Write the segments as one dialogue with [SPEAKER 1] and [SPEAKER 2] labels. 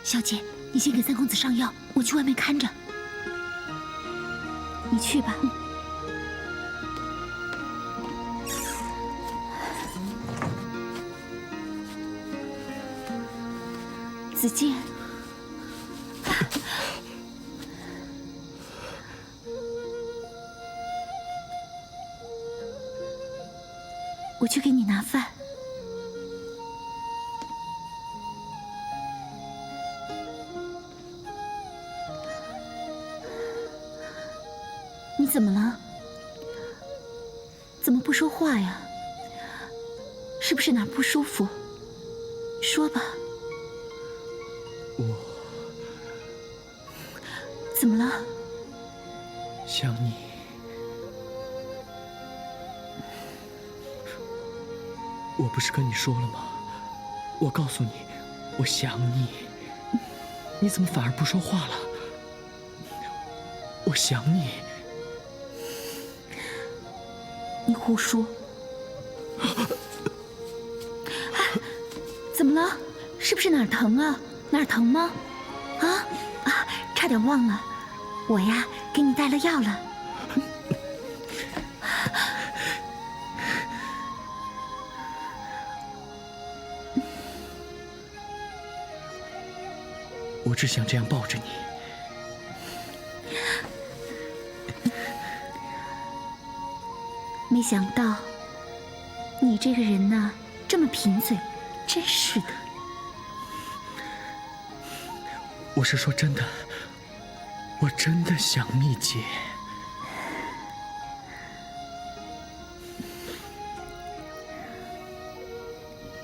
[SPEAKER 1] 小姐，你先给三公子上药，我去外面看着。你去吧。子建，我去给你拿饭。你怎么了？怎么不说话呀？是不是哪儿不舒服？说吧。
[SPEAKER 2] 我
[SPEAKER 1] 怎么了？
[SPEAKER 2] 想你。我不是跟你说了吗？我告诉你，我想你。你怎么反而不说话了？我想你。
[SPEAKER 1] 你胡说！怎么了？是不是哪儿疼啊？哪儿疼吗？差点忘了，我呀给你带了药了。
[SPEAKER 2] 我只想这样抱着你。
[SPEAKER 1] 没想到你这个人呐，这么贫嘴，真是的。
[SPEAKER 2] 我是说真的，我真的想蜜姐。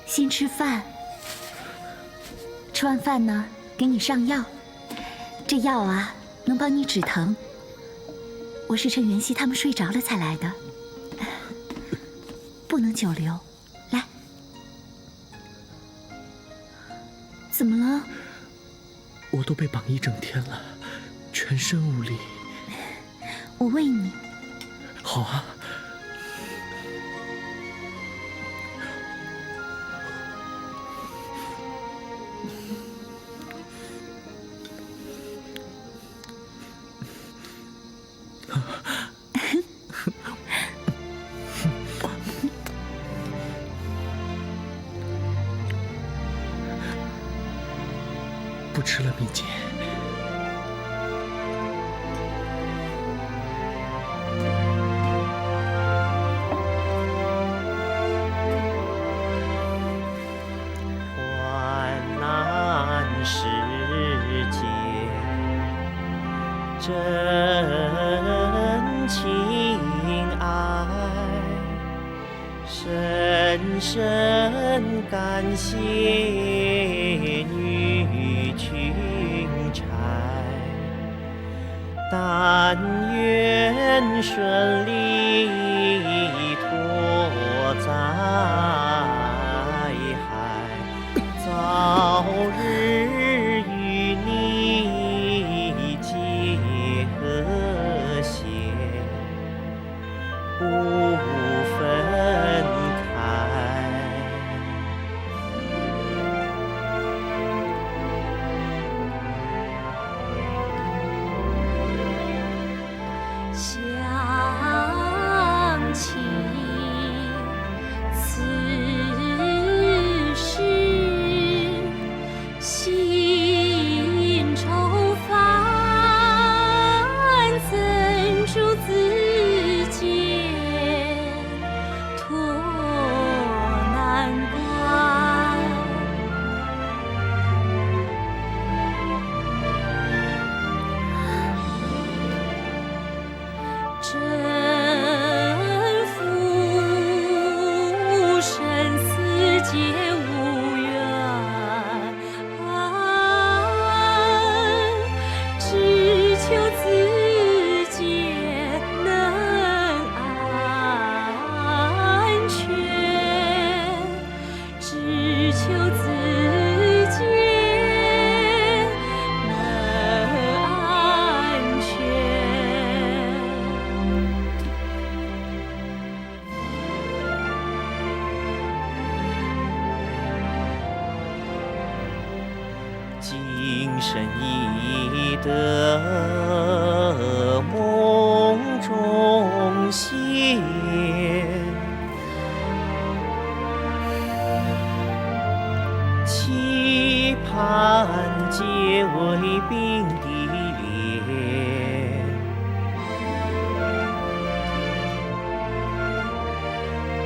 [SPEAKER 1] 先吃饭，吃完饭呢，给你上药。这药啊，能帮你止疼。我是趁袁熙他们睡着了才来的，不能久留。来，怎么了？
[SPEAKER 2] 我都被绑一整天了，全身无力。
[SPEAKER 1] 我喂你。
[SPEAKER 2] 好啊。不吃了，蜜姐。
[SPEAKER 3] 患难世间真情爱，深深感谢女裙钗，但愿顺利脱灾害，早日与你结和谐，不分开。
[SPEAKER 4] 想起此
[SPEAKER 3] 身已得梦中现，期盼结为冰的莲，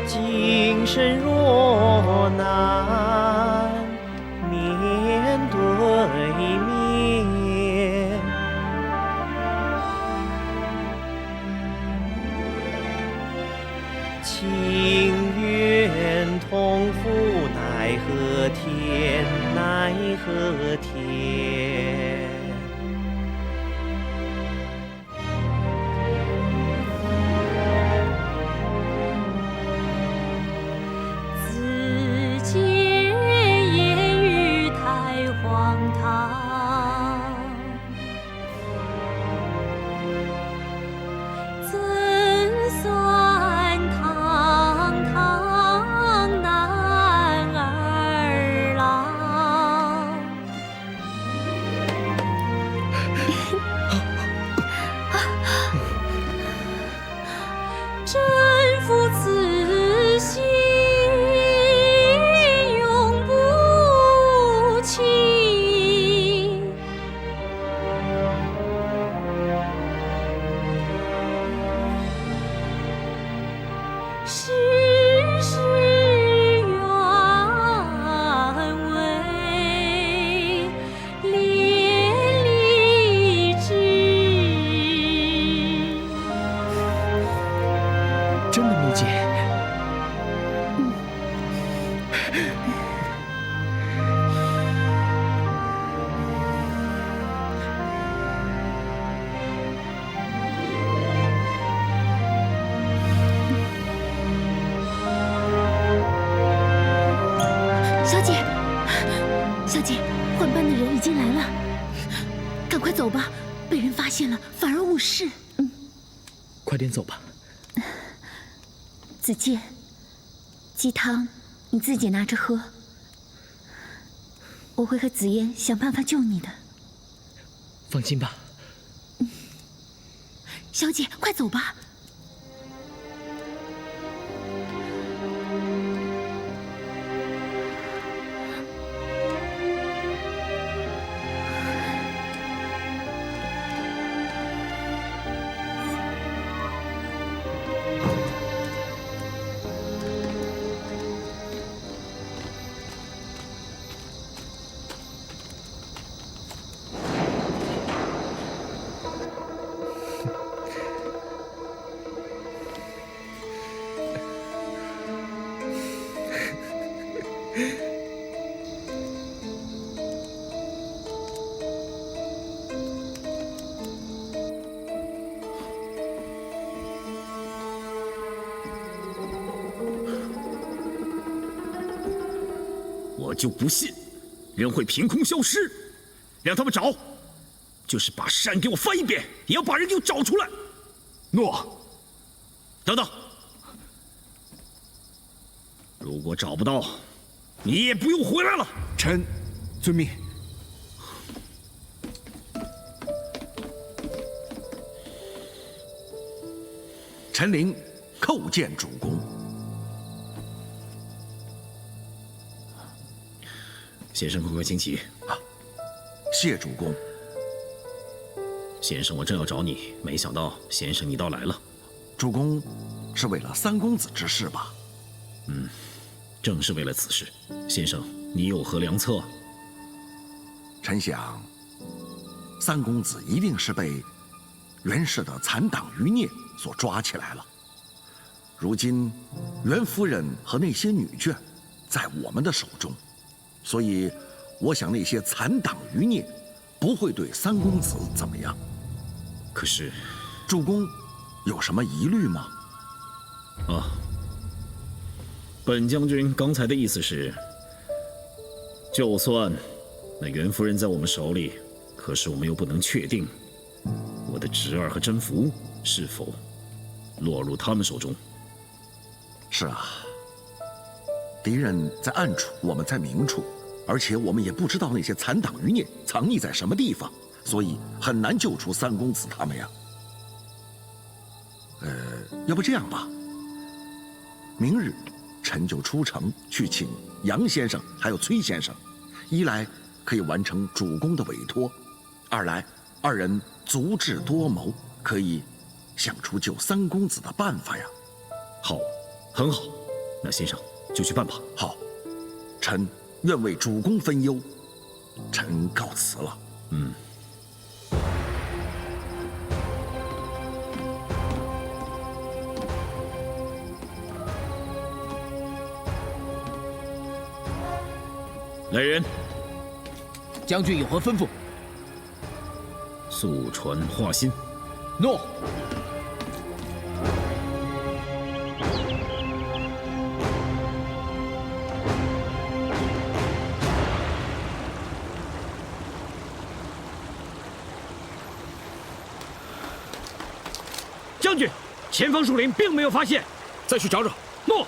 [SPEAKER 3] 今生若难面对面，情愿同赴奈何天，奈何天。
[SPEAKER 4] 自见言语太荒唐，怎算堂堂男儿郎？征服此心，永不弃。世事愿为连理枝。
[SPEAKER 2] 真的，蜜姐。
[SPEAKER 1] 小姐，小姐，换班的人已经来了，赶快走吧，被人发现了反而误事。
[SPEAKER 2] 快点走吧。
[SPEAKER 1] 子建，鸡汤你自己拿着喝，我会和紫嫣想办法救你的。
[SPEAKER 2] 放心吧。
[SPEAKER 1] 小姐，快走吧。
[SPEAKER 5] 我就不信人会凭空消失，让他们找，就是把山给我翻一遍，也要把人给我找出来。
[SPEAKER 6] 诺。
[SPEAKER 5] 等等，如果找不到，你也不用回来了。
[SPEAKER 6] 臣遵命。臣临叩见主公。
[SPEAKER 5] 先生，快快请起。
[SPEAKER 6] 谢主公。
[SPEAKER 5] 先生，我正要找你，没想到先生你倒来了。
[SPEAKER 6] 主公是为了三公子之事吧？
[SPEAKER 5] 正是为了此事。先生，你有何良策？
[SPEAKER 6] 臣想，三公子一定是被袁氏的残党余孽所抓起来了。如今，袁夫人和那些女眷在我们的手中，所以我想那些残党余孽不会对三公子怎么样。
[SPEAKER 5] 可是，
[SPEAKER 6] 主公有什么疑虑吗？
[SPEAKER 5] 本将军刚才的意思是，就算那袁夫人在我们手里，可是我们又不能确定我的侄儿和甄宓是否落入他们手中。
[SPEAKER 6] 是啊，敌人在暗处，我们在明处，而且我们也不知道那些残党余孽藏匿在什么地方，所以很难救出三公子他们呀。要不这样吧，明日臣就出城去请杨先生还有崔先生，一来可以完成主公的委托，二来二人足智多谋，可以想出救三公子的办法呀。
[SPEAKER 5] 好，很好，那先生就去办吧。
[SPEAKER 6] 好，臣愿为主公分忧，臣告辞了。
[SPEAKER 5] 来人，
[SPEAKER 2] 将军有何吩咐？
[SPEAKER 5] 速传华歆。
[SPEAKER 2] 诺。
[SPEAKER 5] 将军，前方树林并没有发现，
[SPEAKER 7] 再去找找。
[SPEAKER 5] 诺。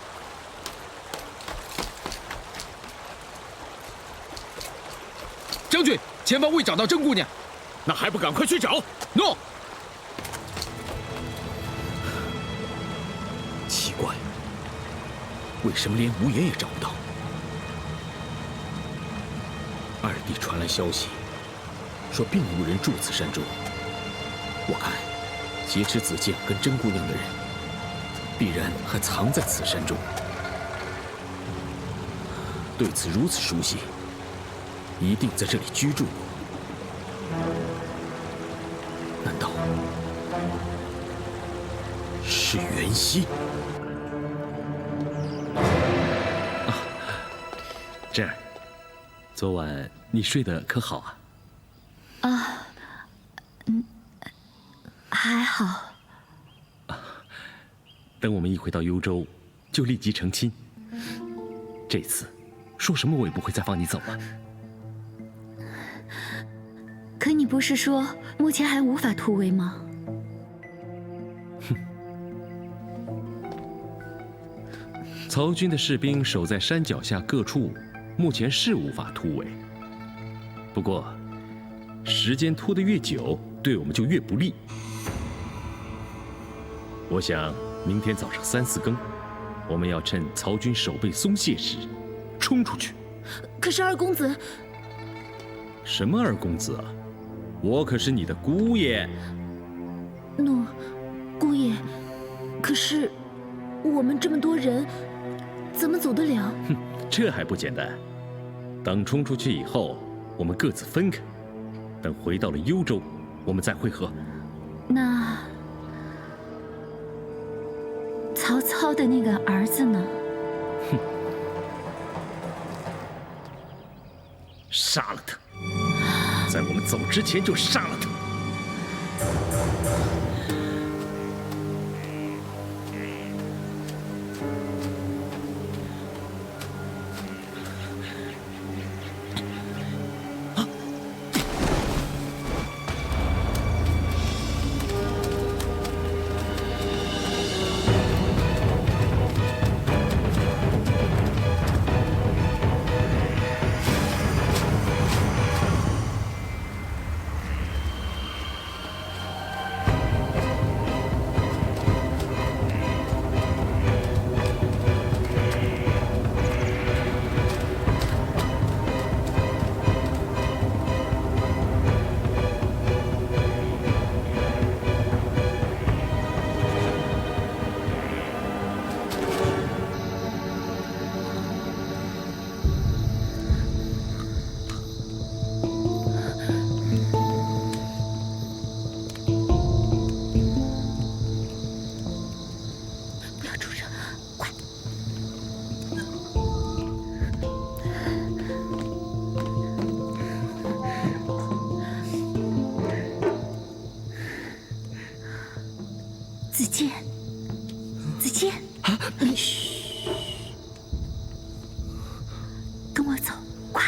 [SPEAKER 2] 将军，前方未找到甄姑娘。
[SPEAKER 7] 那还不赶快去找？
[SPEAKER 2] 诺。
[SPEAKER 7] 奇怪，为什么连无言也找不到？二弟传来消息，说并无人住此山中。我看，劫持子建跟甄姑娘的人，必然还藏在此山中。对此如此熟悉，一定在这里居住过。难道是袁熙？
[SPEAKER 8] 这儿，昨晚你睡得可好啊？
[SPEAKER 1] 还好。
[SPEAKER 8] 等我们一回到幽州，就立即成亲。这次，说什么我也不会再放你走了。
[SPEAKER 1] 可你不是说目前还无法突围吗？
[SPEAKER 8] 曹军的士兵守在山脚下各处，目前是无法突围。不过，时间拖得越久，对我们就越不利。我想，明天早上3、4更，我们要趁曹军守备松懈时，冲出去。
[SPEAKER 1] 可是二公子，
[SPEAKER 8] 什么二公子啊？我可是你的姑爷。
[SPEAKER 1] 诺，姑爷，可是我们这么多人，怎么走得了？
[SPEAKER 8] 哼，这还不简单。等冲出去以后，我们各自分开。等回到了幽州，我们再会合。
[SPEAKER 1] 那曹操的那个儿子呢？
[SPEAKER 8] 哼，杀了他！在我们走之前就杀了他！
[SPEAKER 1] 子建，子建，嘘，跟我走，快！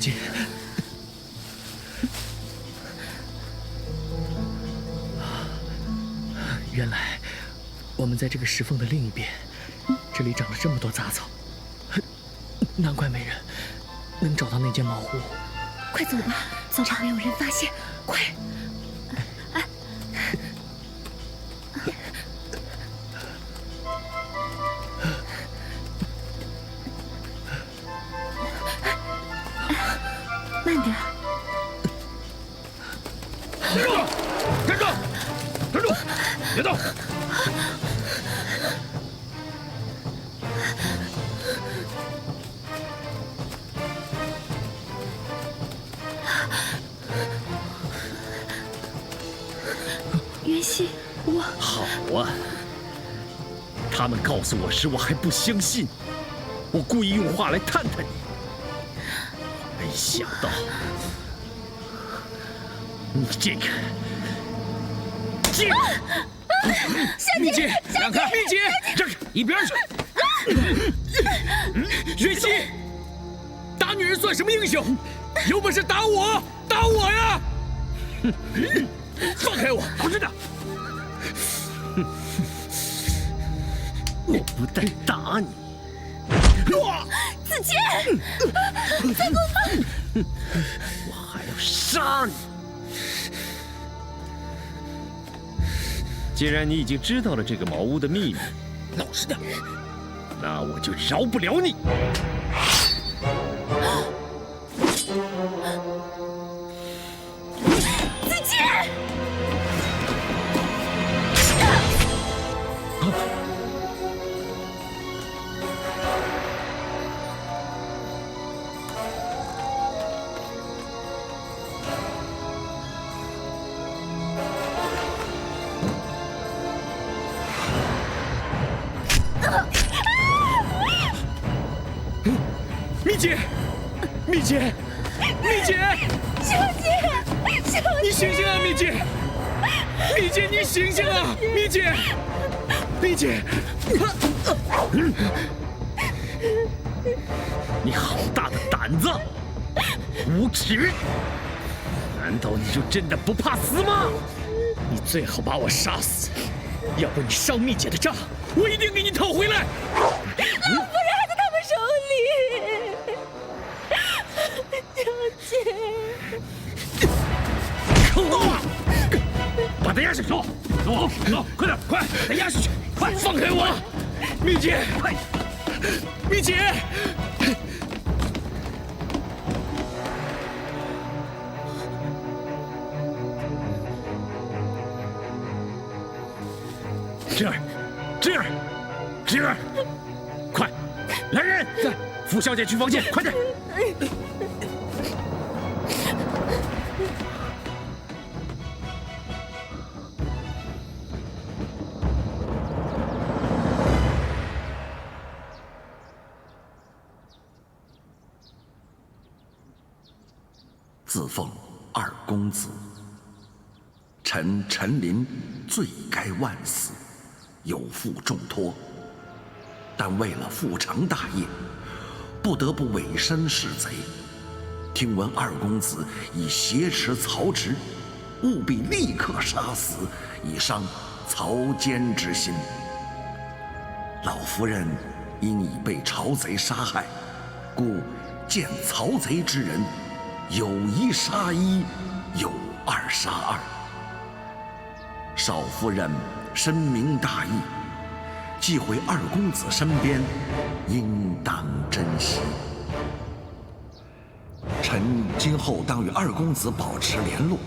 [SPEAKER 2] 姐，原来我们在这个石缝的另一边，这里长了这么多杂草，难怪没人能找到那间茅屋。
[SPEAKER 1] 快走吧，走吧，没有人发现，快！慢点。
[SPEAKER 5] 站住！站住！别动！
[SPEAKER 1] 袁熙，我
[SPEAKER 5] 好啊！他们告诉我时，我还不相信。我故意用话来探探你，没想到你这个……蜜姐，让开！蜜姐，让开！一边去！袁熙，打女人算什么英雄？有本事打我！打我呀！放开我！不是的。我不但打你，
[SPEAKER 1] 子谦，三公子，
[SPEAKER 5] 我还要杀你！
[SPEAKER 8] 既然你已经知道了这个茅屋的秘密，
[SPEAKER 5] 老实点，那我就饶不了你。
[SPEAKER 1] 子谦。
[SPEAKER 5] 蜜姐，蜜姐，蜜姐，
[SPEAKER 1] 小姐，小姐，
[SPEAKER 5] 你醒醒啊，蜜姐，蜜姐，你醒醒啊，蜜姐，蜜姐，你好大的胆子，无耻！难道你就真的不怕死吗？你最好把我杀死，要不你伤蜜姐的账，我一定给你讨回来。
[SPEAKER 4] 不然还在他们手里。小姐，
[SPEAKER 5] 把他压下去！走，走，快点，快，把他压下去！快，放开我！蜜姐，快，蜜姐！侄儿，侄儿，侄儿，快，来人！扶小姐去房间，快点！
[SPEAKER 6] 自奉二公子，臣陈琳罪该万死，有负重托，但为了复成大业，不得不委身侍贼。听闻二公子已挟持曹植，务必立刻杀死，以伤曹坚之心。老夫人因已被曹贼杀害，故见曹贼之人，有一杀一，有二杀二。少夫人深明大义，既回二公子身边，应当珍惜。臣今后当与二公子保持联络，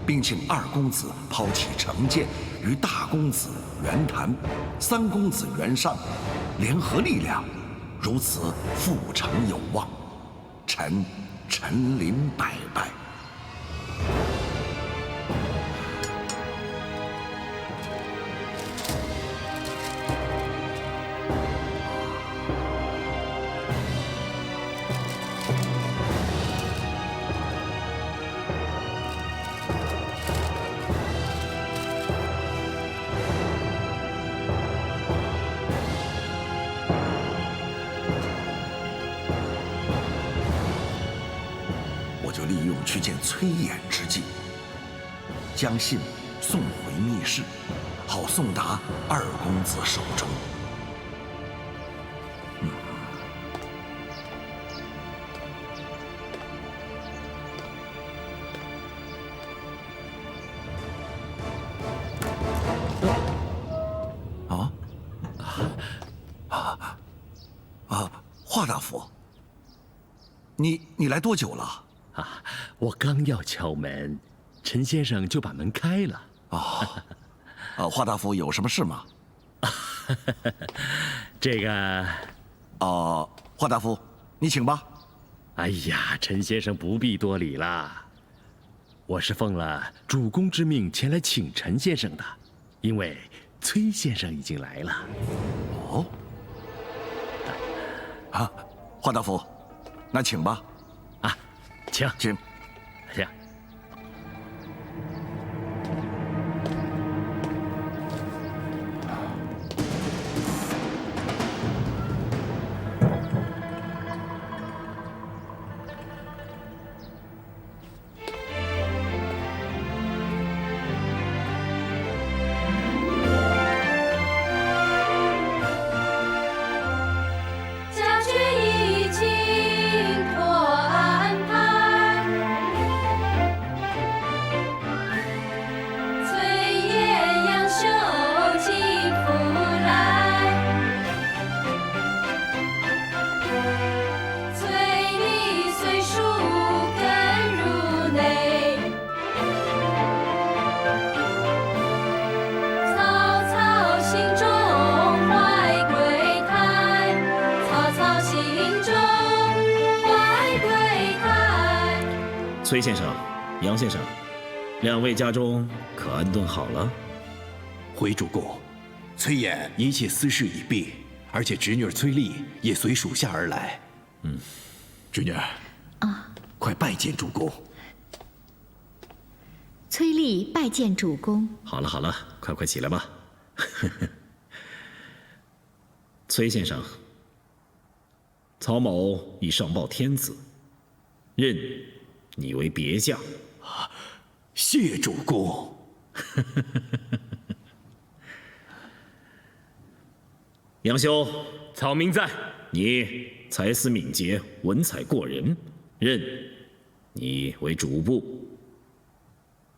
[SPEAKER 6] 并请二公子抛弃成见，与大公子袁谭、三公子袁尚联合力量，如此复成有望。臣陈琳拜拜。见崔琰之计，将信送回密室，好送达二公子手中。华大夫，你来多久了？
[SPEAKER 8] 啊，我刚要敲门，陈先生就把门开了。
[SPEAKER 6] 华大夫有什么事吗？
[SPEAKER 8] 这个，
[SPEAKER 6] 华大夫，你请吧。
[SPEAKER 8] 哎呀，陈先生不必多礼啦，我是奉了主公之命前来请陈先生的，因为崔先生已经来了。
[SPEAKER 6] 哦。华大夫，那请吧。
[SPEAKER 8] 请。哎呀，
[SPEAKER 5] 崔先生、杨先生，两位家中可安顿好了？
[SPEAKER 9] 回主公，崔琰一切私事已毕，而且侄女崔丽也随属下而来。侄女快拜见主公。
[SPEAKER 1] 崔丽拜见主公。
[SPEAKER 5] 好了好了，快起来吧。崔先生，曹某已上报天子，任你为别将。
[SPEAKER 9] 谢主公。
[SPEAKER 5] 杨修，
[SPEAKER 8] 草民在。
[SPEAKER 5] 你才思敏捷，文采过人，任你为主簿。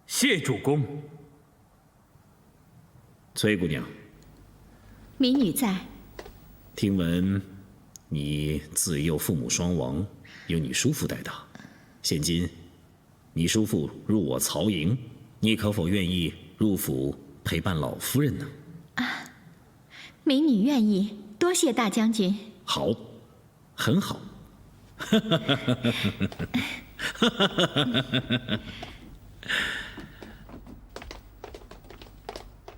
[SPEAKER 8] 谢主公。
[SPEAKER 5] 崔姑娘，
[SPEAKER 1] 民女在。
[SPEAKER 5] 听闻你自幼父母双亡，由你叔父带大，现今你叔父入我曹营，你可否愿意入府陪伴老夫人呢？
[SPEAKER 1] 民女愿意，多谢大将军。
[SPEAKER 5] 好，很好。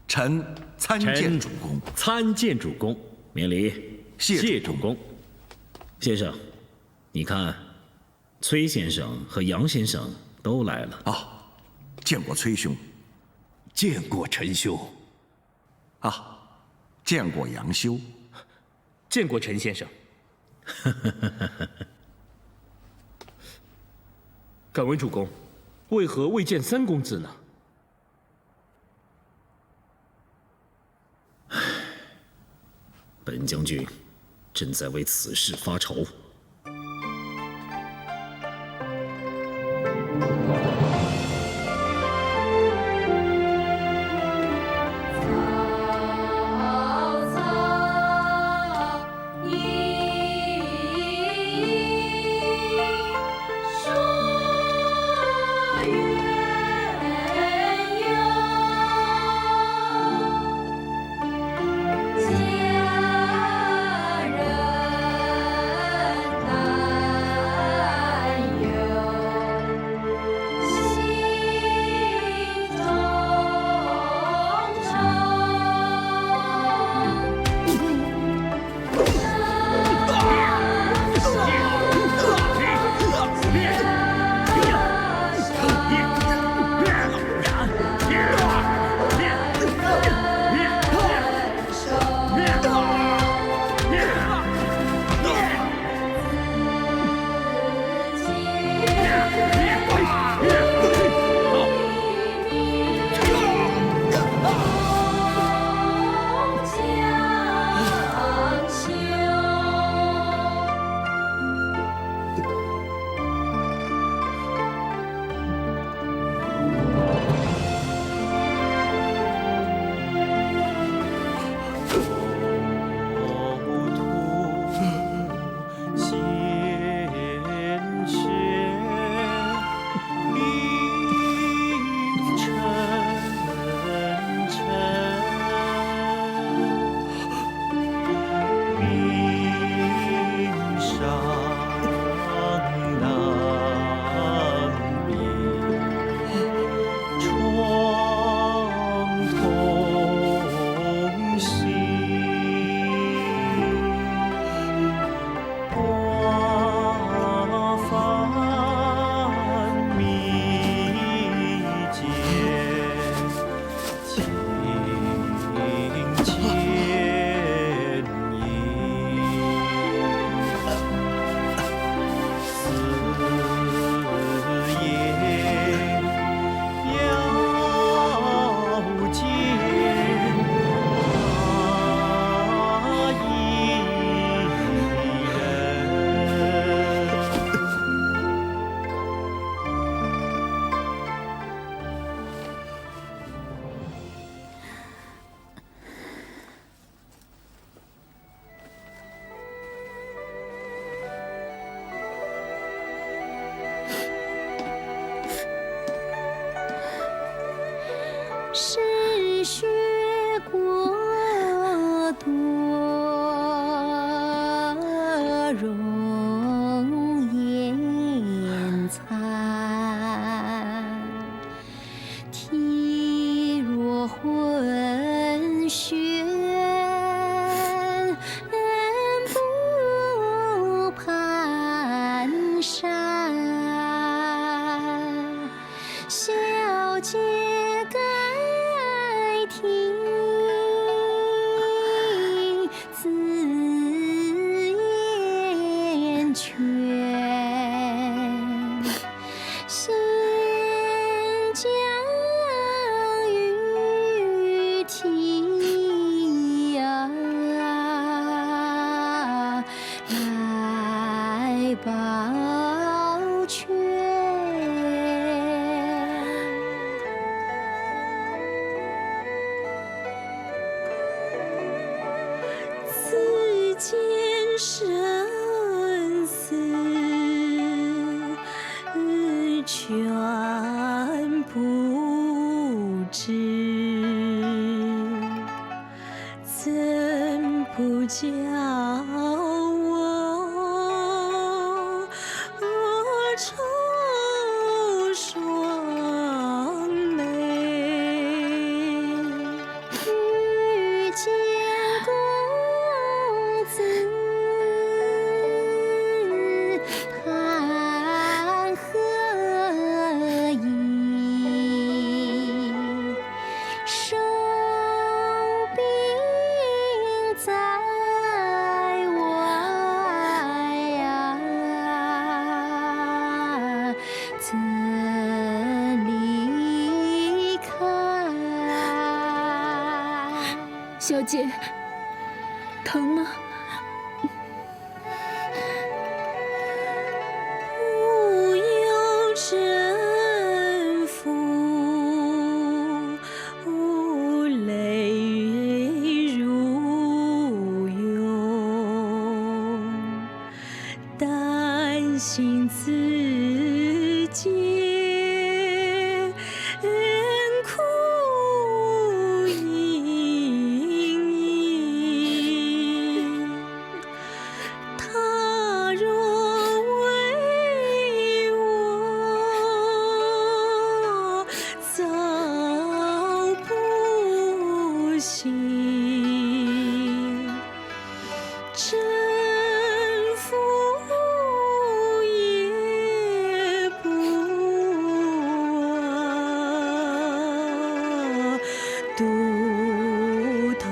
[SPEAKER 6] 臣参见主公。
[SPEAKER 8] 参见主公。
[SPEAKER 5] 免礼。
[SPEAKER 8] 谢主公。
[SPEAKER 5] 先生，你看，崔先生和杨先生都来了。
[SPEAKER 6] 见过崔兄。
[SPEAKER 9] 见过陈兄。
[SPEAKER 6] 见过杨修。
[SPEAKER 2] 见过陈先生。
[SPEAKER 10] 敢问主公，为何未见三公子呢？
[SPEAKER 5] 本将军正在为此事发愁。
[SPEAKER 1] 是雪过多容颜残，体若浑玄不蹒跚，小姐该听自言劝，先将玉体呀来保全。此间生死全不知，怎不叫我愁双眉？遇见公子谈何意？手柄在外呀，怎离开？
[SPEAKER 4] 小姐，疼吗？
[SPEAKER 1] 不由征服，泪如涌，担心自己苦盈盈。他若为我早不行，征服也不渡头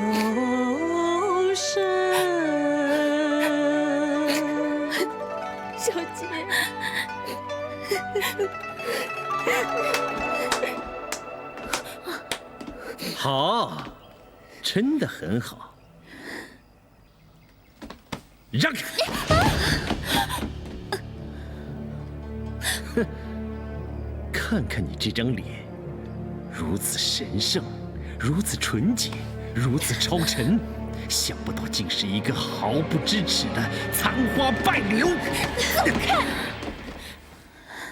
[SPEAKER 1] 身。
[SPEAKER 4] 小姐，
[SPEAKER 3] 好，真的很好。让开！哼，看看你这张脸，如此神圣，如此纯洁，如此超尘，想不到竟是一个毫不知耻的残花败柳。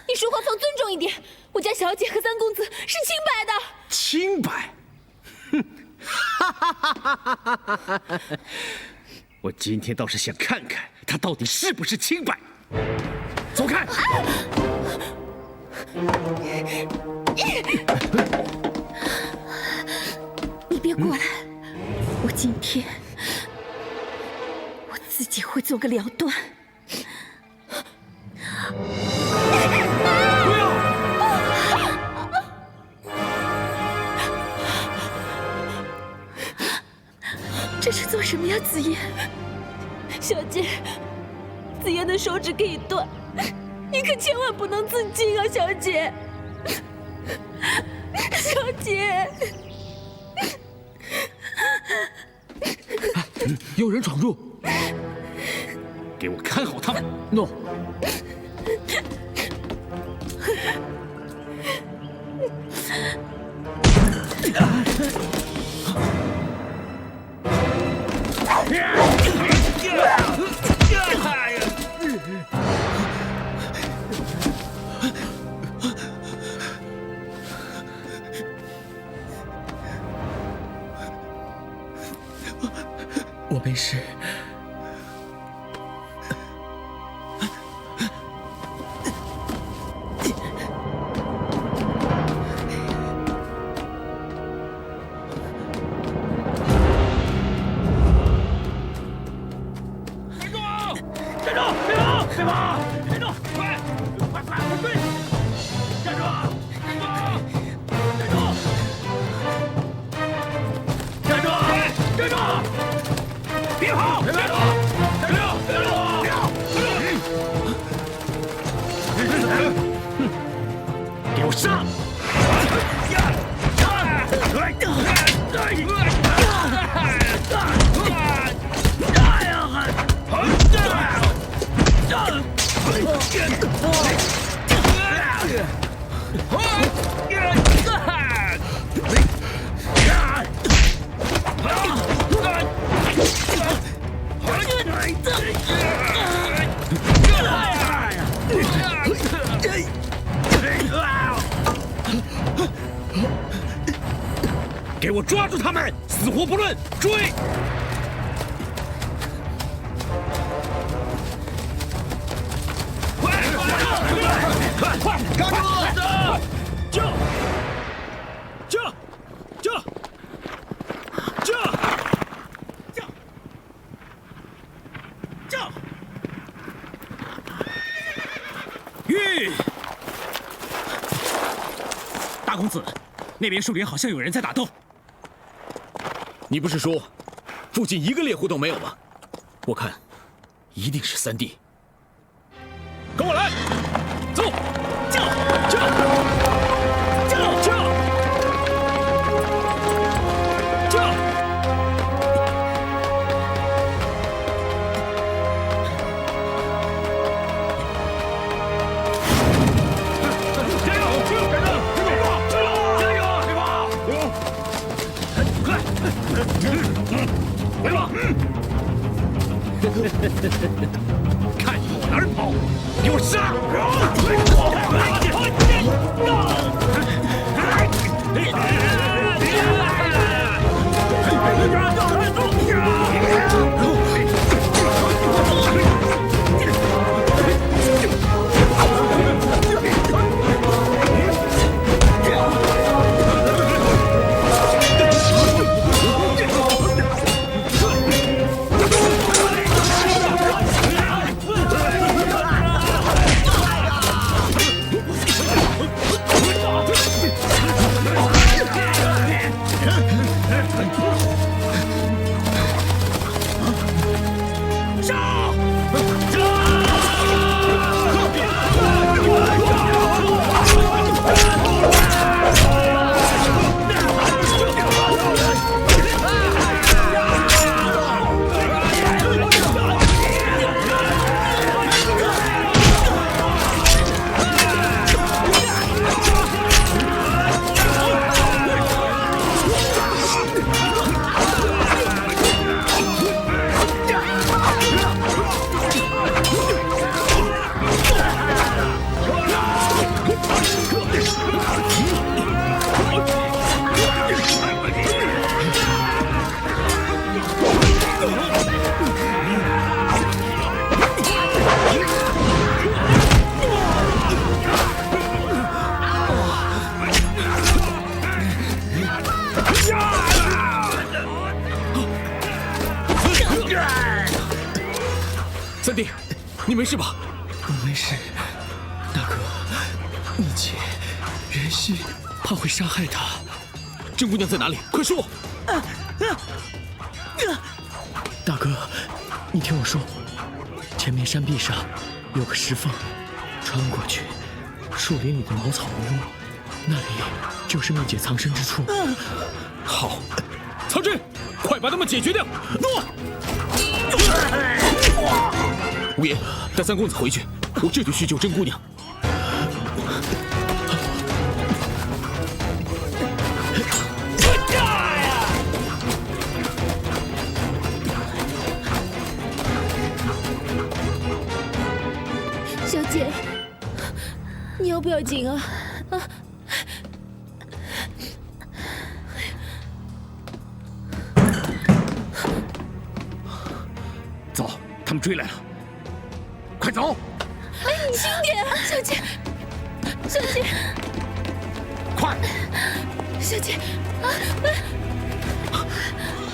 [SPEAKER 4] 你说话放尊重一点。我家小姐和三公子是清白的。
[SPEAKER 3] 清白？哼！哈哈哈哈哈哈！我今天倒是想看看他到底是不是清白。走开！
[SPEAKER 4] 你别过来，我今天我自己会做个了断。
[SPEAKER 3] 不要！
[SPEAKER 4] 这是做什么呀，紫嫣？小姐，紫嫣的手指可以断，你可千万不能自尽啊，小姐！小姐，
[SPEAKER 2] 有人闯入，
[SPEAKER 3] 给我看好他们。
[SPEAKER 2] 诺。我没事。
[SPEAKER 3] 给我上！给我抓住他们，死活不论，追！快！救！玉！大公子，那边树林好像有人在打斗。
[SPEAKER 7] 你不是说附近一个猎户都没有吗？我看一定是三弟。跟我来，走！
[SPEAKER 3] 回吧！看你往哪儿跑！给我杀！
[SPEAKER 7] 三弟，你没事吧？
[SPEAKER 2] 我没事，大哥，你姐元熙怕会杀害他。
[SPEAKER 7] 甄姑娘在哪里？快说！
[SPEAKER 2] 大哥，你听我说，前面山壁上有个石缝，穿过去，树林里的茅草屋，那里就是蜜姐藏身之处。
[SPEAKER 7] 好，曹真，快把他们解决掉！诺。无言，带三公子回去，我这就去救甄姑娘。
[SPEAKER 4] 小姐，你要不要紧啊？
[SPEAKER 3] 他们追来了，快走！
[SPEAKER 4] 哎，你轻点，小姐，小姐，
[SPEAKER 3] 快！
[SPEAKER 4] 小姐，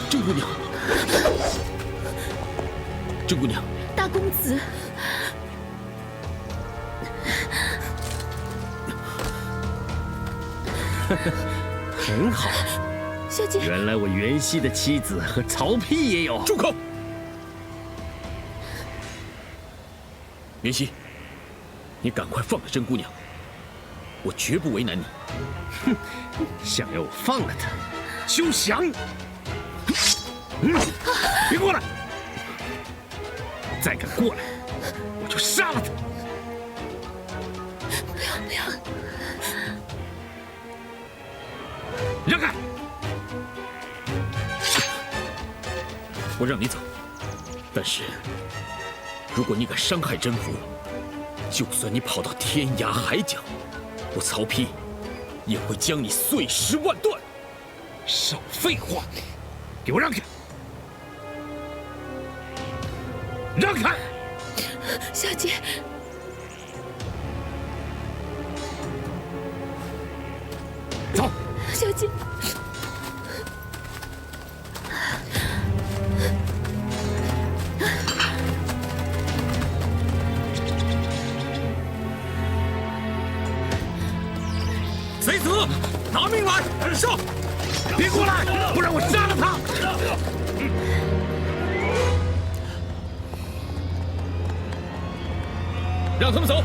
[SPEAKER 7] 郑姑娘，郑姑娘，
[SPEAKER 1] 大公子，
[SPEAKER 3] 很好，
[SPEAKER 4] 小姐，
[SPEAKER 3] 原来我袁熙的妻子和曹丕也有。
[SPEAKER 7] 住口！袁熙，你赶快放了甄姑娘，我绝不为难你。
[SPEAKER 3] 哼，想要我放了她，休想！别过来！再敢过来，我就杀了他！
[SPEAKER 4] 不要不要！
[SPEAKER 3] 让开！
[SPEAKER 7] 我让你走，但是如果你敢伤害甄夫，就算你跑到天涯海角，我曹丕也会将你碎尸万段。
[SPEAKER 3] 少废话，给我让开！让开！
[SPEAKER 4] 小姐，
[SPEAKER 3] 走！
[SPEAKER 4] 小姐，
[SPEAKER 9] 贼子，拿命来！上！
[SPEAKER 3] 别过来，不然我杀了他！
[SPEAKER 7] 让他们走！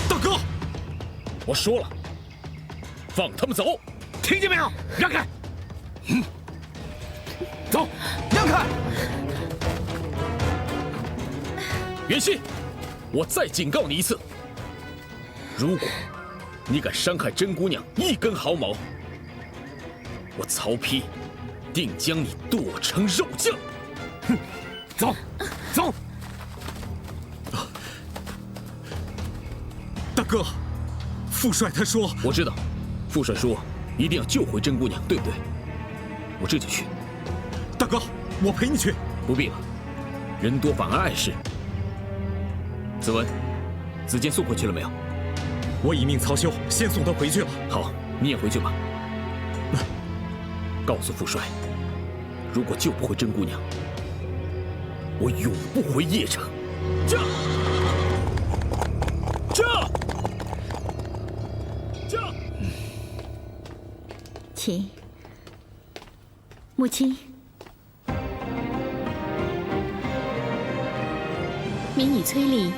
[SPEAKER 9] 大哥，
[SPEAKER 7] 我说了，放他们走！
[SPEAKER 3] 听见没有？让开！走，
[SPEAKER 9] 让开！
[SPEAKER 7] 袁熙，我再警告你一次，如果你敢伤害甄姑娘一根毫毛，我曹丕定将你剁成肉酱！
[SPEAKER 3] 哼，走，走！
[SPEAKER 9] 大哥，副帅他说，
[SPEAKER 7] 我知道，副帅说一定要救回甄姑娘，对不对？我这就去。
[SPEAKER 9] 大哥，我陪你去。
[SPEAKER 7] 不必了，人多反而碍事。子文，子建送回去了没有？
[SPEAKER 9] 我已命曹休先送他回去了。
[SPEAKER 7] 好，你也回去吧。告诉副帅，如果救不回甄姑娘，我永不回邺城。驾！驾！驾！
[SPEAKER 1] 请，母亲，民女崔丽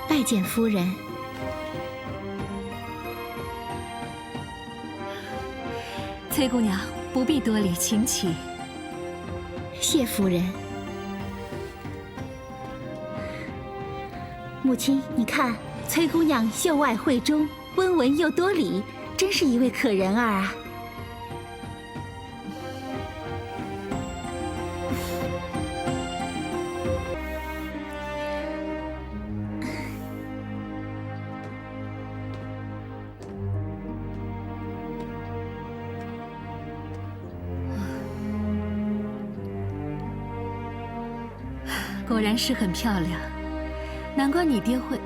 [SPEAKER 1] 拜见夫人。
[SPEAKER 4] 崔姑娘不必多礼，请起。
[SPEAKER 1] 谢夫人。母亲，你看，崔姑娘秀外慧中，温文又多礼，真是一位可人儿啊。
[SPEAKER 4] 果然是很漂亮，难怪你爹会。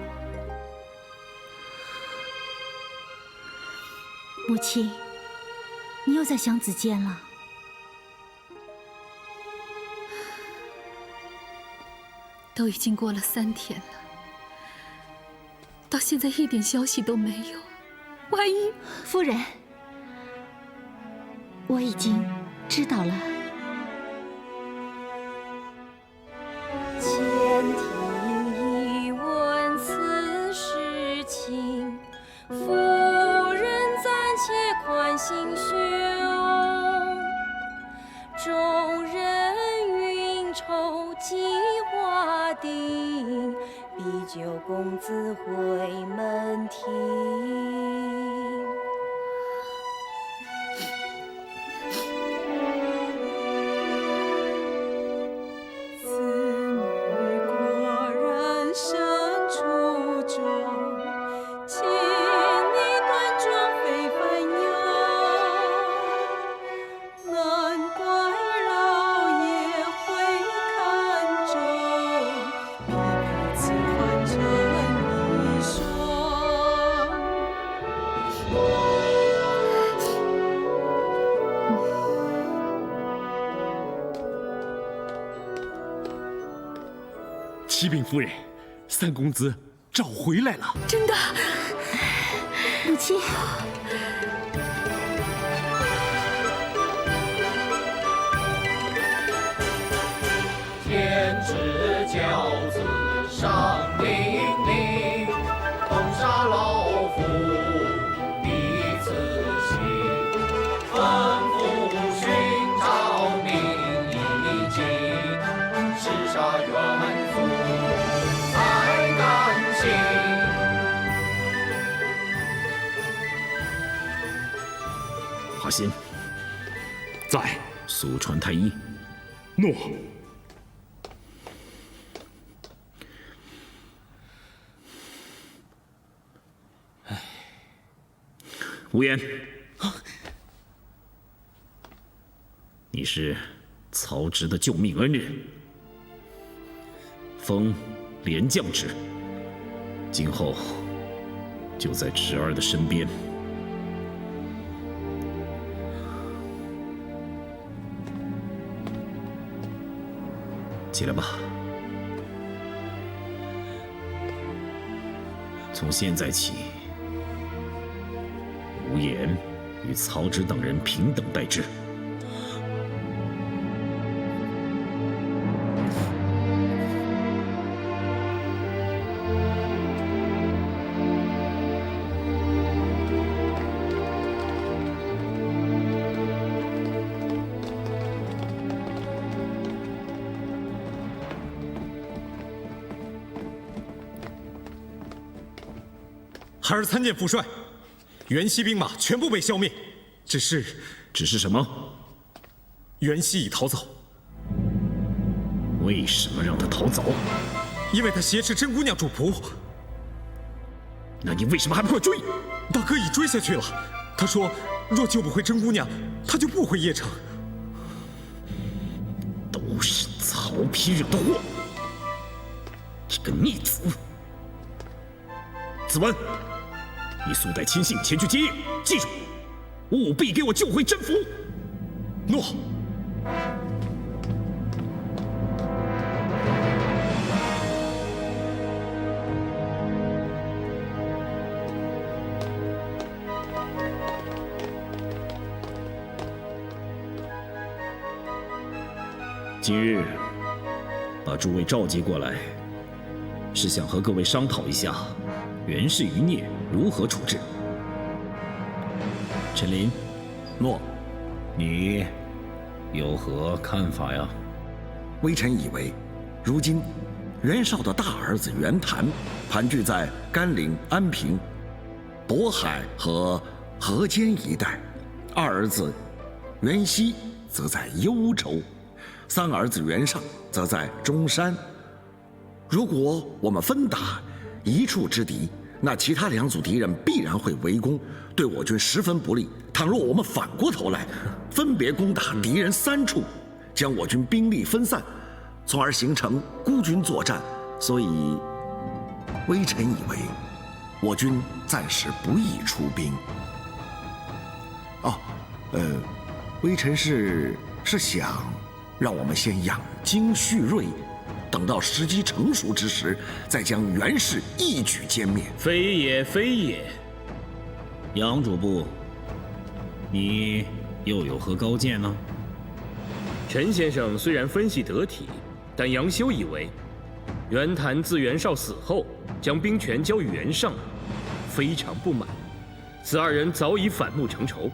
[SPEAKER 1] 母亲，你又在想子建了？
[SPEAKER 4] 都已经过了3天了，到现在一点消息都没有。万一……
[SPEAKER 1] 夫人，我已经知道了。
[SPEAKER 11] 心胸，众人运筹计划定，必就公子回门庭。难怪老爷会看重。
[SPEAKER 3] 启禀夫人，三公子找回来了。
[SPEAKER 4] 真的，
[SPEAKER 1] 母亲。
[SPEAKER 12] 天之骄子上令令，封杀老夫彼此行，吩咐寻找名已尽，弑杀元祖才甘心。
[SPEAKER 5] 华歆，
[SPEAKER 3] 在。
[SPEAKER 5] 速传太医。
[SPEAKER 3] 诺。
[SPEAKER 5] 无言，你是曹植的救命恩人，封连将职，今后就在侄儿的身边。起来吧，从现在起，无言与曹植等人平等待之。
[SPEAKER 13] 孩儿参见父帅，袁熙兵马全部被消灭，只是
[SPEAKER 5] 什么？
[SPEAKER 13] 袁熙已逃走。
[SPEAKER 5] 为什么让他逃走？
[SPEAKER 13] 因为他挟持甄姑娘主仆。
[SPEAKER 5] 那你为什么还不快追？
[SPEAKER 13] 大哥已追下去了。他说，若救不回甄姑娘，他就不回邺城。
[SPEAKER 5] 都是曹丕惹的祸！这个逆子！子文，你速带亲信前去接应，记住，务必给我救回甄宓。
[SPEAKER 13] 诺。
[SPEAKER 5] 今日把诸位召集过来，是想和各位商讨一下袁氏余孽如何处置。陈琳，
[SPEAKER 6] 诺，
[SPEAKER 5] 你有何看法呀？
[SPEAKER 6] 微臣以为，如今袁绍的大儿子袁谭盘踞在甘陵、安平、渤海和河间一带，二儿子袁熙则在幽州，三儿子袁尚则在中山。如果我们分打一处之敌，那其他两组敌人必然会围攻，对我军十分不利。倘若我们反过头来，分别攻打敌人3处，将我军兵力分散，从而形成孤军作战，所以微臣以为，我军暂时不宜出兵。微臣是想让我们先养精蓄锐，等到时机成熟之时，再将袁氏一举歼灭。
[SPEAKER 5] 非也，非也。杨主簿，你又有何高见呢？
[SPEAKER 10] 陈先生虽然分析得体，但杨修以为，袁谭自袁绍死后，将兵权交予袁尚，非常不满。此二人早已反目成仇。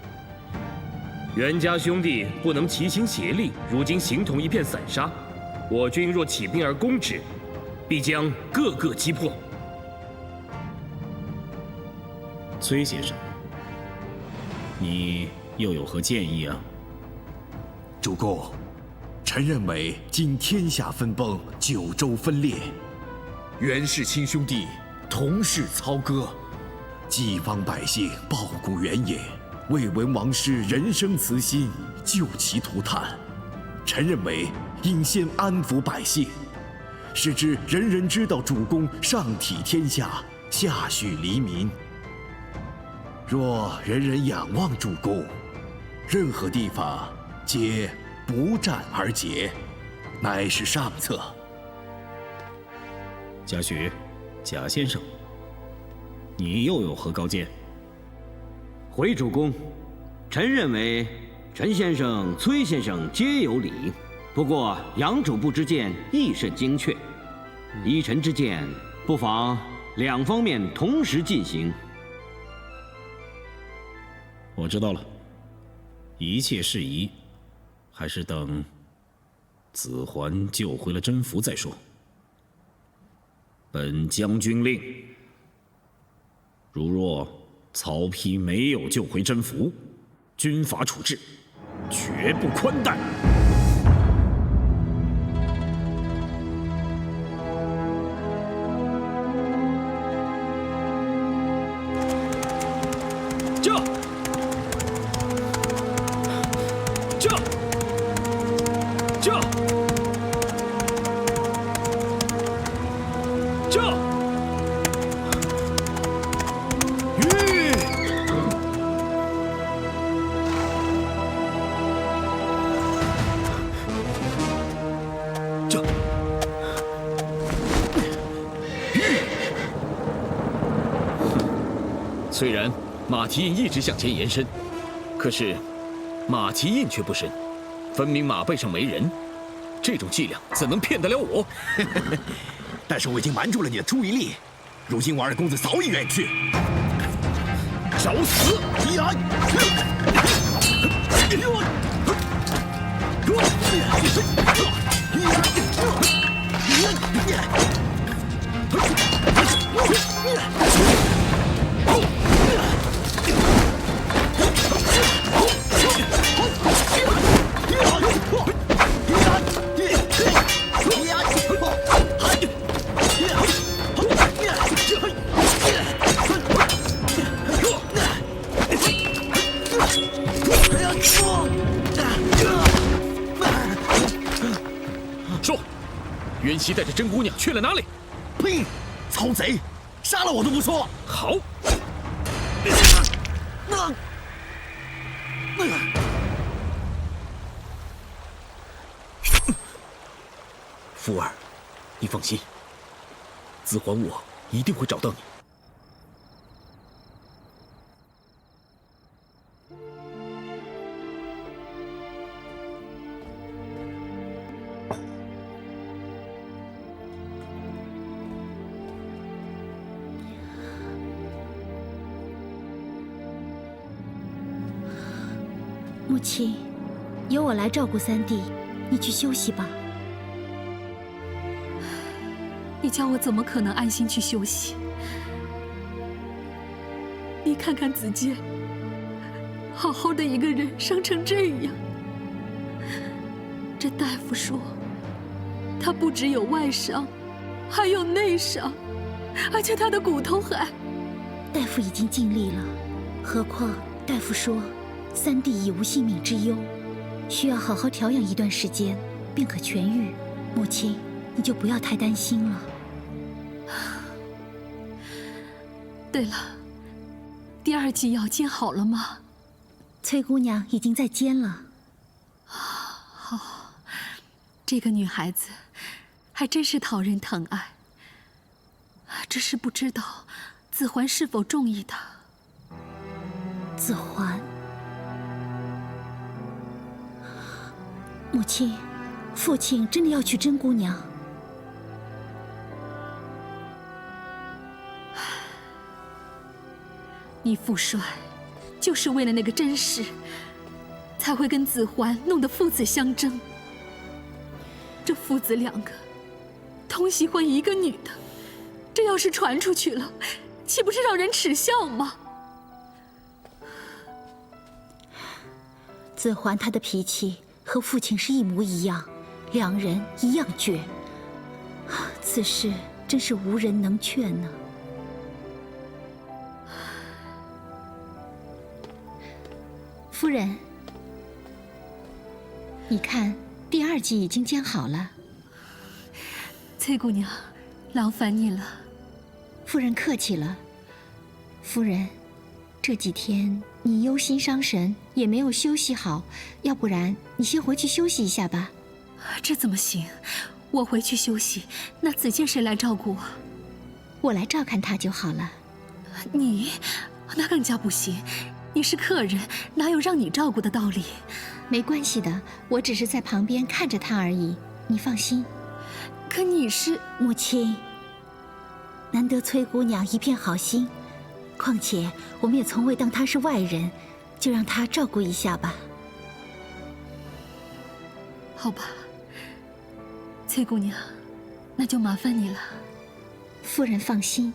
[SPEAKER 10] 袁家兄弟不能齐心协力，如今形同一片散沙。我军若起兵而攻之，必将个个击破。
[SPEAKER 5] 崔先生，你又有何建议啊？
[SPEAKER 9] 主公，臣认为今天下分崩，九州分裂，袁氏亲兄弟同是操戈，济方百姓报国原也，为文王师人生慈心，救其涂炭。臣认为应先安抚百姓，使之人人知道主公上体天下，下恤黎民。若人人仰望主公，任何地方皆不战而解，乃是上策。
[SPEAKER 5] 贾诩，贾先生，你又有何高见？
[SPEAKER 3] 回主公，臣认为陈先生、崔先生皆有理，不过杨主簿之见亦甚精确。依臣之见，不妨两方面同时进行。
[SPEAKER 5] 我知道了，一切事宜，还是等子桓救回了真符再说。本将军令：如若曹丕没有救回真符，军法处置，绝不宽待。
[SPEAKER 7] 虽然马蹄印一直向前延伸，可是马蹄印却不伸，分明马背上没人。这种伎俩怎能骗得了我？
[SPEAKER 9] 但是我已经瞒住了你的注意力，如今我二公子早已远去。找死！
[SPEAKER 7] 说，袁熙带着甄姑娘去了哪里？
[SPEAKER 9] 呸！曹贼，杀了我都不说。
[SPEAKER 7] 好。福儿，你放心，子桓我一定会找到你。
[SPEAKER 1] 母亲，由我来照顾三弟，你去休息吧。
[SPEAKER 4] 你叫我怎么可能安心去休息？你看看子建，好好的一个人伤成这样。这大夫说，他不只有外伤，还有内伤，而且他的骨头还……
[SPEAKER 1] 大夫已经尽力了，何况大夫说，三弟已无性命之忧，需要好好调养一段时间，便可痊愈。母亲，你就不要太担心了。
[SPEAKER 4] 对了，第二剂药煎好了吗？
[SPEAKER 1] 崔姑娘已经在煎了。
[SPEAKER 4] 好，这个女孩子还真是讨人疼爱。只是不知道子桓是否中意她。
[SPEAKER 1] 子桓，母亲，父亲真的要娶甄姑娘？
[SPEAKER 4] 你父帅就是为了那个甄氏，才会跟子桓弄得父子相争。这父子两个同喜欢一个女的，这要是传出去了，岂不是让人耻笑吗？
[SPEAKER 1] 子桓他的脾气和父亲是一模一样，两人一样倔，此事真是无人能劝呢。
[SPEAKER 14] 夫人，你看，第二剂已经煎好了。
[SPEAKER 4] 崔姑娘，劳烦你了。
[SPEAKER 14] 夫人客气了。夫人，这几天你忧心伤神，也没有休息好，要不然你先回去休息一下吧。
[SPEAKER 4] 这怎么行？我回去休息，那子健谁来照顾我？
[SPEAKER 14] 我来照看他就好了。
[SPEAKER 4] 你，那更加不行。你是客人，哪有让你照顾的道理？
[SPEAKER 14] 没关系的，我只是在旁边看着他而已，你放心。
[SPEAKER 4] 可你是
[SPEAKER 1] 母亲，难得崔姑娘一片好心，况且我们也从未当她是外人，就让她照顾一下吧。
[SPEAKER 4] 好吧，崔姑娘，那就麻烦你了。
[SPEAKER 14] 夫人放心。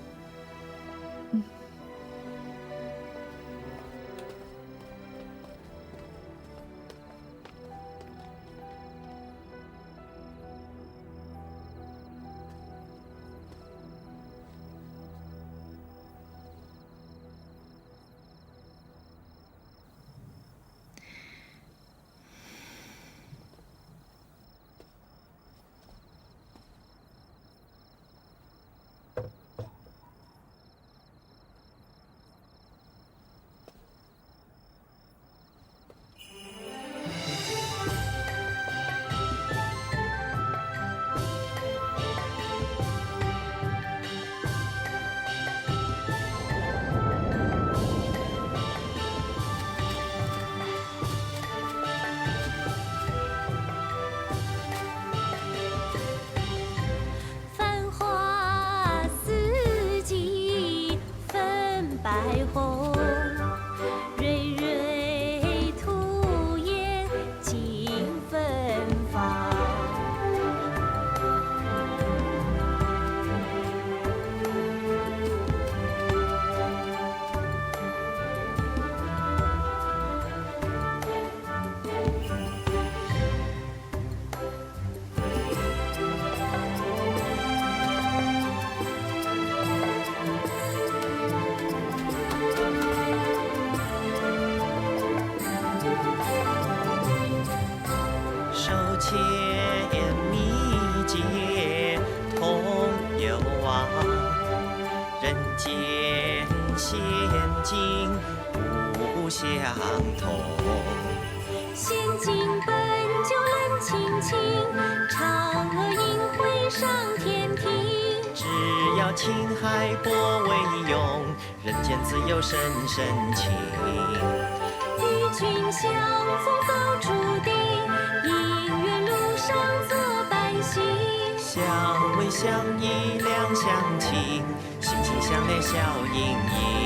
[SPEAKER 15] 深深情，与君相逢到注定，姻缘路上作伴行。相偎相依两相亲，心心相连笑盈盈。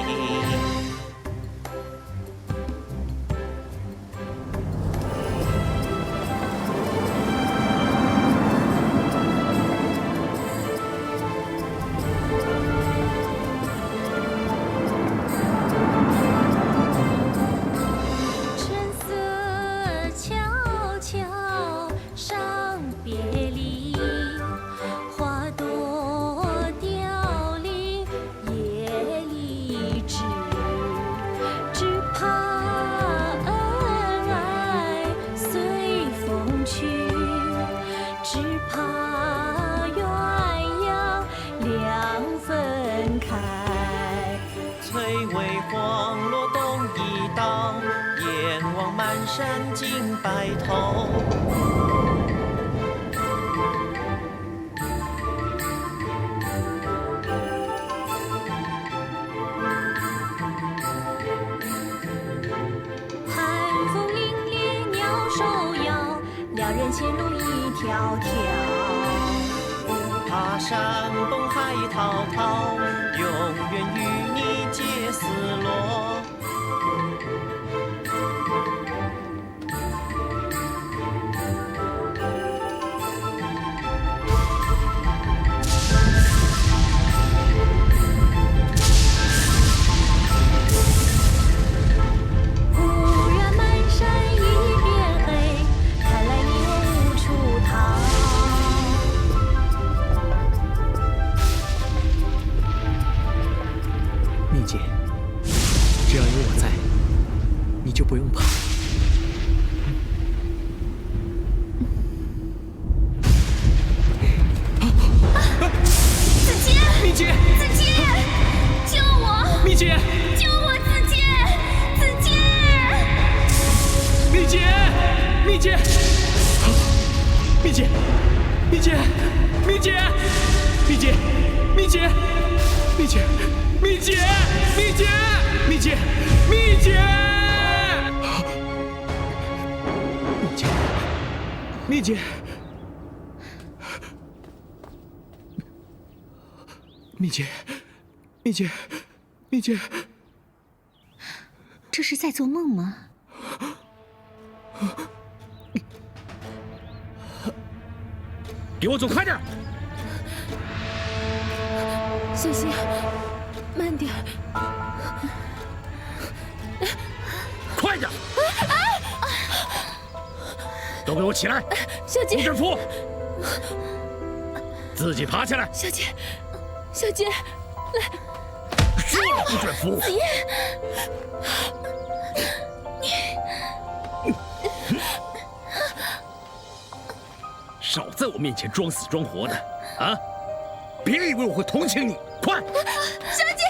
[SPEAKER 15] 前路一条条，爬山崩海滔滔，永远与你结丝络。
[SPEAKER 2] 不用怕。
[SPEAKER 15] 子杰，
[SPEAKER 2] 蜜姐，
[SPEAKER 15] 子杰，救我！
[SPEAKER 2] 蜜姐，
[SPEAKER 15] 救我！子杰。
[SPEAKER 2] 蜜姐，蜜姐，蜜姐，蜜姐，蜜姐，蜜姐，蜜姐，蜜姐，蜜姐，蜜姐，蜜姐，蜜姐，蜜姐，蜜姐，蜜姐，
[SPEAKER 14] 这是在做梦吗？
[SPEAKER 10] 给我走快点！
[SPEAKER 4] 小心，慢点。
[SPEAKER 10] 快点！都给我起来！
[SPEAKER 4] 小姐，
[SPEAKER 10] 顾振甫，自己爬起来！
[SPEAKER 4] 小姐，小姐，来！
[SPEAKER 10] 顾振甫，
[SPEAKER 4] 子夜，
[SPEAKER 3] 少在我面前装死装活的啊！别以为我会同情你，快！
[SPEAKER 4] 小姐，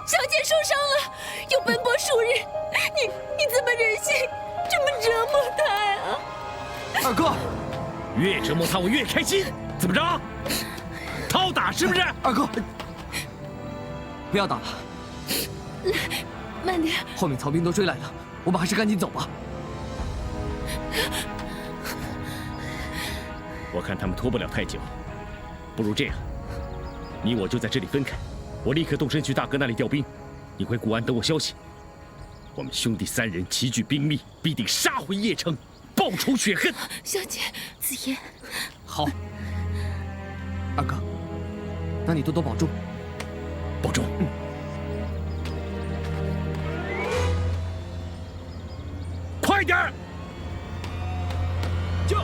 [SPEAKER 4] 小姐受伤了，又奔波数日，你怎么忍心这么折磨她呀？
[SPEAKER 3] 二哥，越折磨他我越开心，怎么着？讨打是不是？
[SPEAKER 2] 二哥，不要打了，
[SPEAKER 4] 来，慢点。
[SPEAKER 2] 后面曹兵都追来了，我们还是赶紧走吧。
[SPEAKER 3] 我看他们拖不了太久，不如这样，你我就在这里分开，我立刻动身去大哥那里调兵，你回固安等我消息。我们兄弟3人齐聚兵密，必定杀回邺城，报仇雪恨。
[SPEAKER 4] 小姐，子夜，
[SPEAKER 2] 好，二哥，那你多多保重，
[SPEAKER 3] 保重。快点儿！
[SPEAKER 2] 就！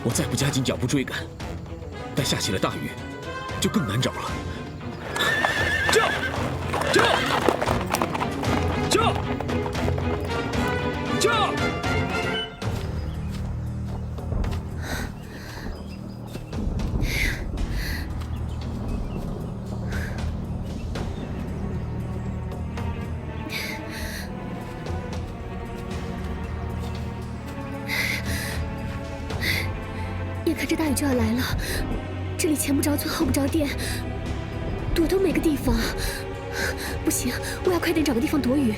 [SPEAKER 7] 我再不加紧脚步追赶，待下起了大雨，就更难找了。
[SPEAKER 1] 眼看着大雨就要来了，这里前不着村后不着店，躲都没个地方。不行，我要快点找个地方躲雨。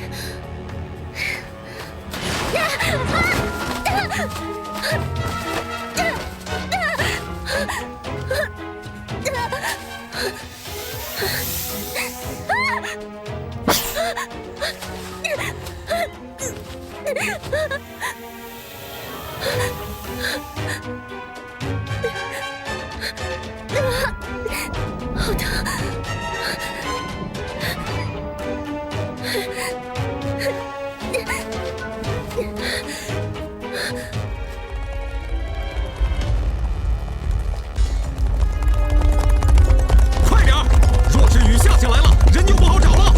[SPEAKER 1] 好疼！
[SPEAKER 13] 快点儿！若是雨下起来了，人就不好找了。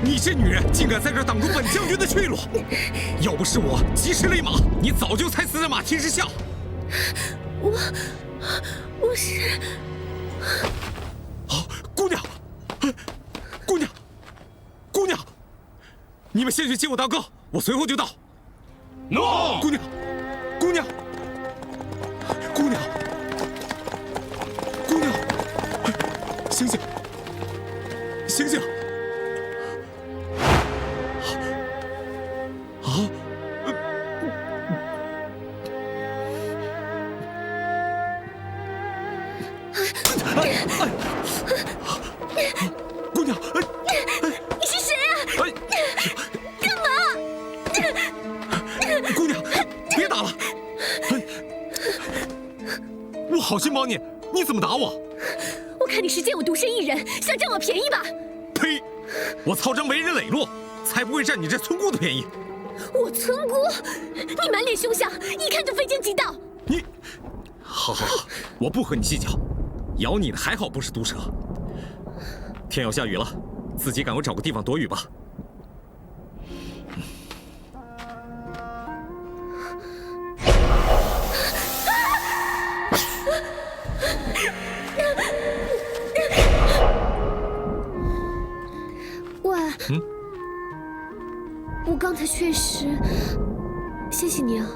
[SPEAKER 13] 你这女人竟敢在这儿挡住本将军的去路！要不是我及时勒马，你早就踩死在马蹄之下。
[SPEAKER 1] 我是……
[SPEAKER 13] 姑娘，姑娘，你们先去接我大哥，我随后就到。
[SPEAKER 10] 诺，
[SPEAKER 13] 姑娘，醒醒！姑娘，
[SPEAKER 1] 你是谁啊？干嘛？
[SPEAKER 13] 姑娘，别打了！我好心帮你，你怎么打我？
[SPEAKER 1] 我看你是见我独身一人，想占我便宜吧？
[SPEAKER 13] 呸！我曹真为人磊落，才不会占你这村姑的便宜。
[SPEAKER 1] 我村姑？你满脸凶相，一看就非奸即盗。
[SPEAKER 13] 你，好，我不和你计较。咬你的还好不是毒蛇。天要下雨了，自己赶快找个地方躲雨吧。
[SPEAKER 16] 喂，我刚才确实，谢谢你啊。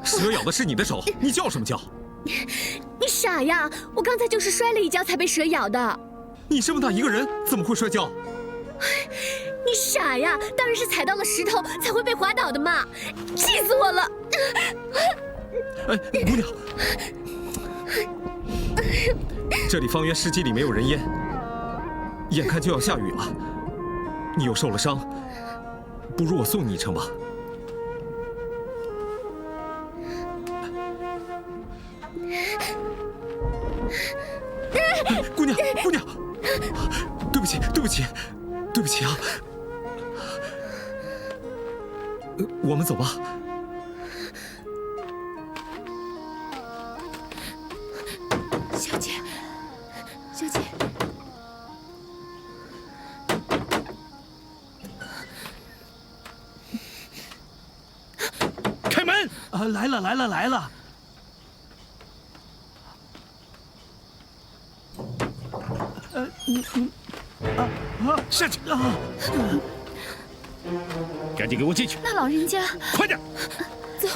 [SPEAKER 13] 蛇咬的是你的手，你叫什么叫？
[SPEAKER 16] 你傻呀！我刚才就是摔了一跤才被蛇咬的。
[SPEAKER 13] 你这么大一个人，怎么会摔跤？
[SPEAKER 16] 你傻呀！当然是踩到了石头才会被滑倒的嘛！气死我了！
[SPEAKER 13] 哎，姑娘，这里方圆10几里没有人烟，眼看就要下雨了，你又受了伤，不如我送你一程吧。姑娘，对不起啊！我们走吧。
[SPEAKER 16] 小姐，
[SPEAKER 3] 开门！
[SPEAKER 17] 来了！
[SPEAKER 3] 下去！赶紧给我进去！
[SPEAKER 4] 那老人家，
[SPEAKER 3] 快点！
[SPEAKER 4] 走。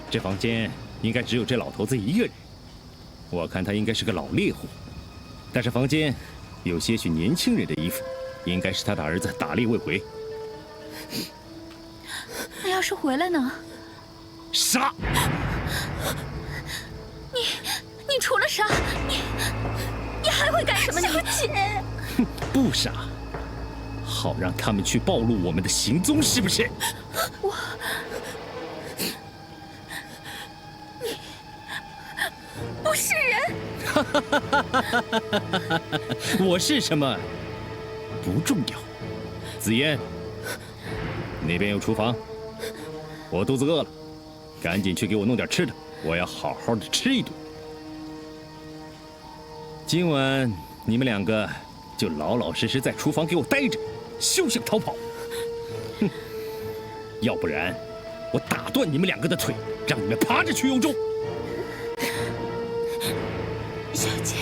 [SPEAKER 3] 这房间应该只有这老头子一个人，我看他应该是个老猎户。但是房间有些许年轻人的衣服，应该是他的儿子打猎未回。
[SPEAKER 4] 那要是回来呢？
[SPEAKER 3] 杀！
[SPEAKER 4] 你除了杀，你还会干什么？小姐，
[SPEAKER 3] 不杀，好让他们去暴露我们的行踪，是不是？
[SPEAKER 4] 不是人。
[SPEAKER 3] 我是什么？不重要。紫嫣，那边有厨房，我肚子饿了，赶紧去给我弄点吃的，我要好好的吃一顿。今晚你们两个就老老实实在厨房给我待着，休想逃跑。哼，要不然我打断你们两个的腿，让你们爬着去幽州。
[SPEAKER 4] 小姐，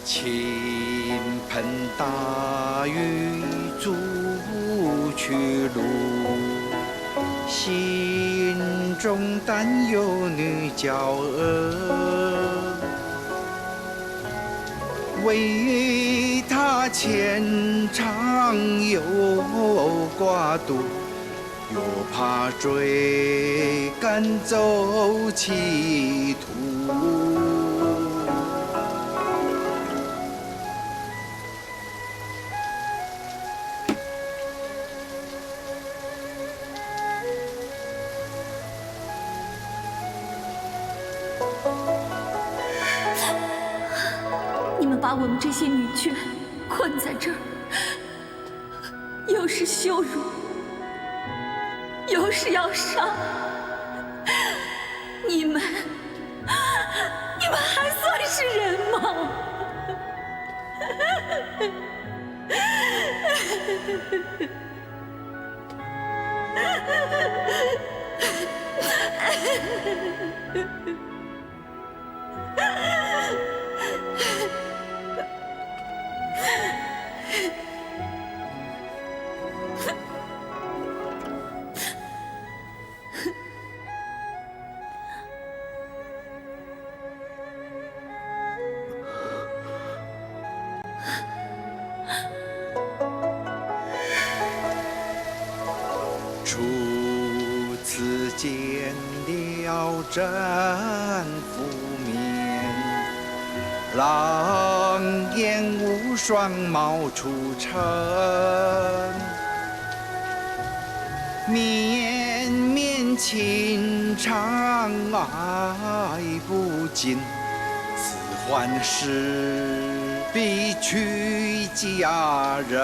[SPEAKER 18] 倾盆大雨阻去路，心中担忧女娇儿，为她牵肠又挂肚，又怕追赶走歧途。
[SPEAKER 4] 你们把我们这些女眷困在这儿，又是羞辱，又是要杀，你们还算是人吗？
[SPEAKER 18] 初次见了真拂面，狼烟无双冒出尘，绵绵情长爱不尽，此欢势必娶佳人。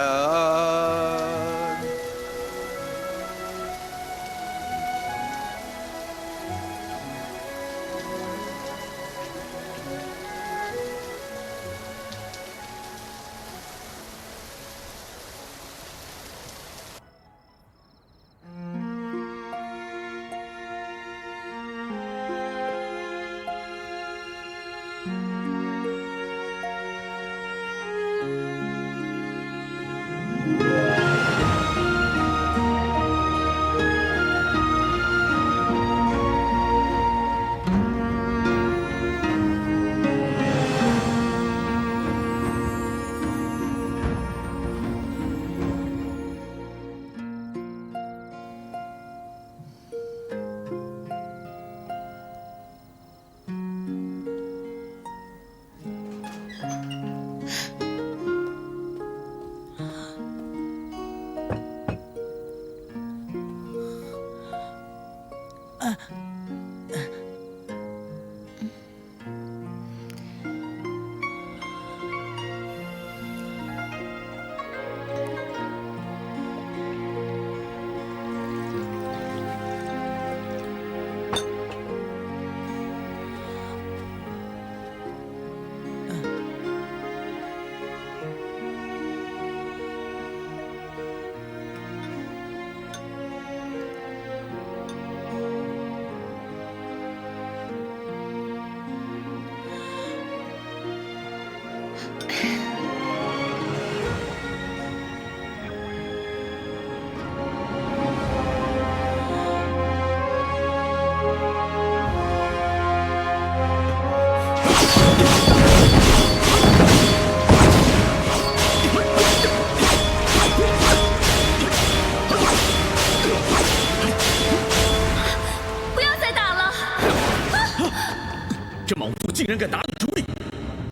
[SPEAKER 3] 竟然敢打你主意！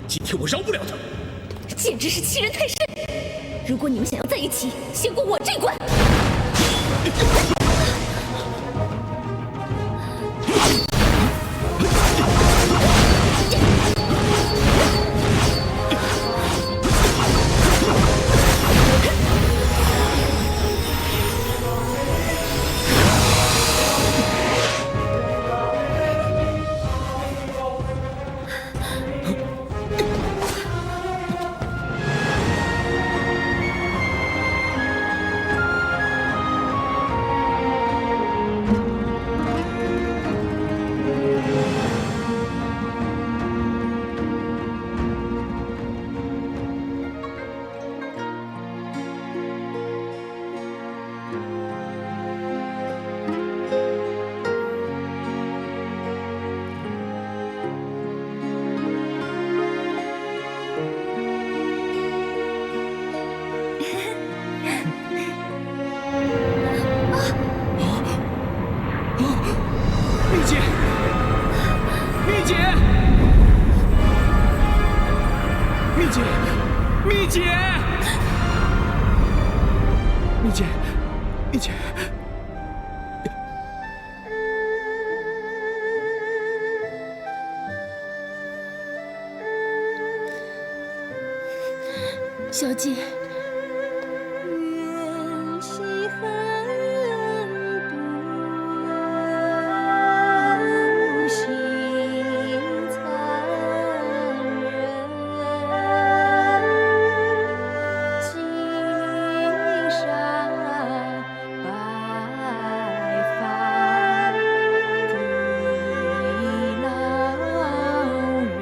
[SPEAKER 3] 今天我饶不了他！
[SPEAKER 16] 简直是欺人太甚！如果你们想要在一起，先过我这关。小姐，
[SPEAKER 11] 愿惜恨独行残忍，金山白发的老人。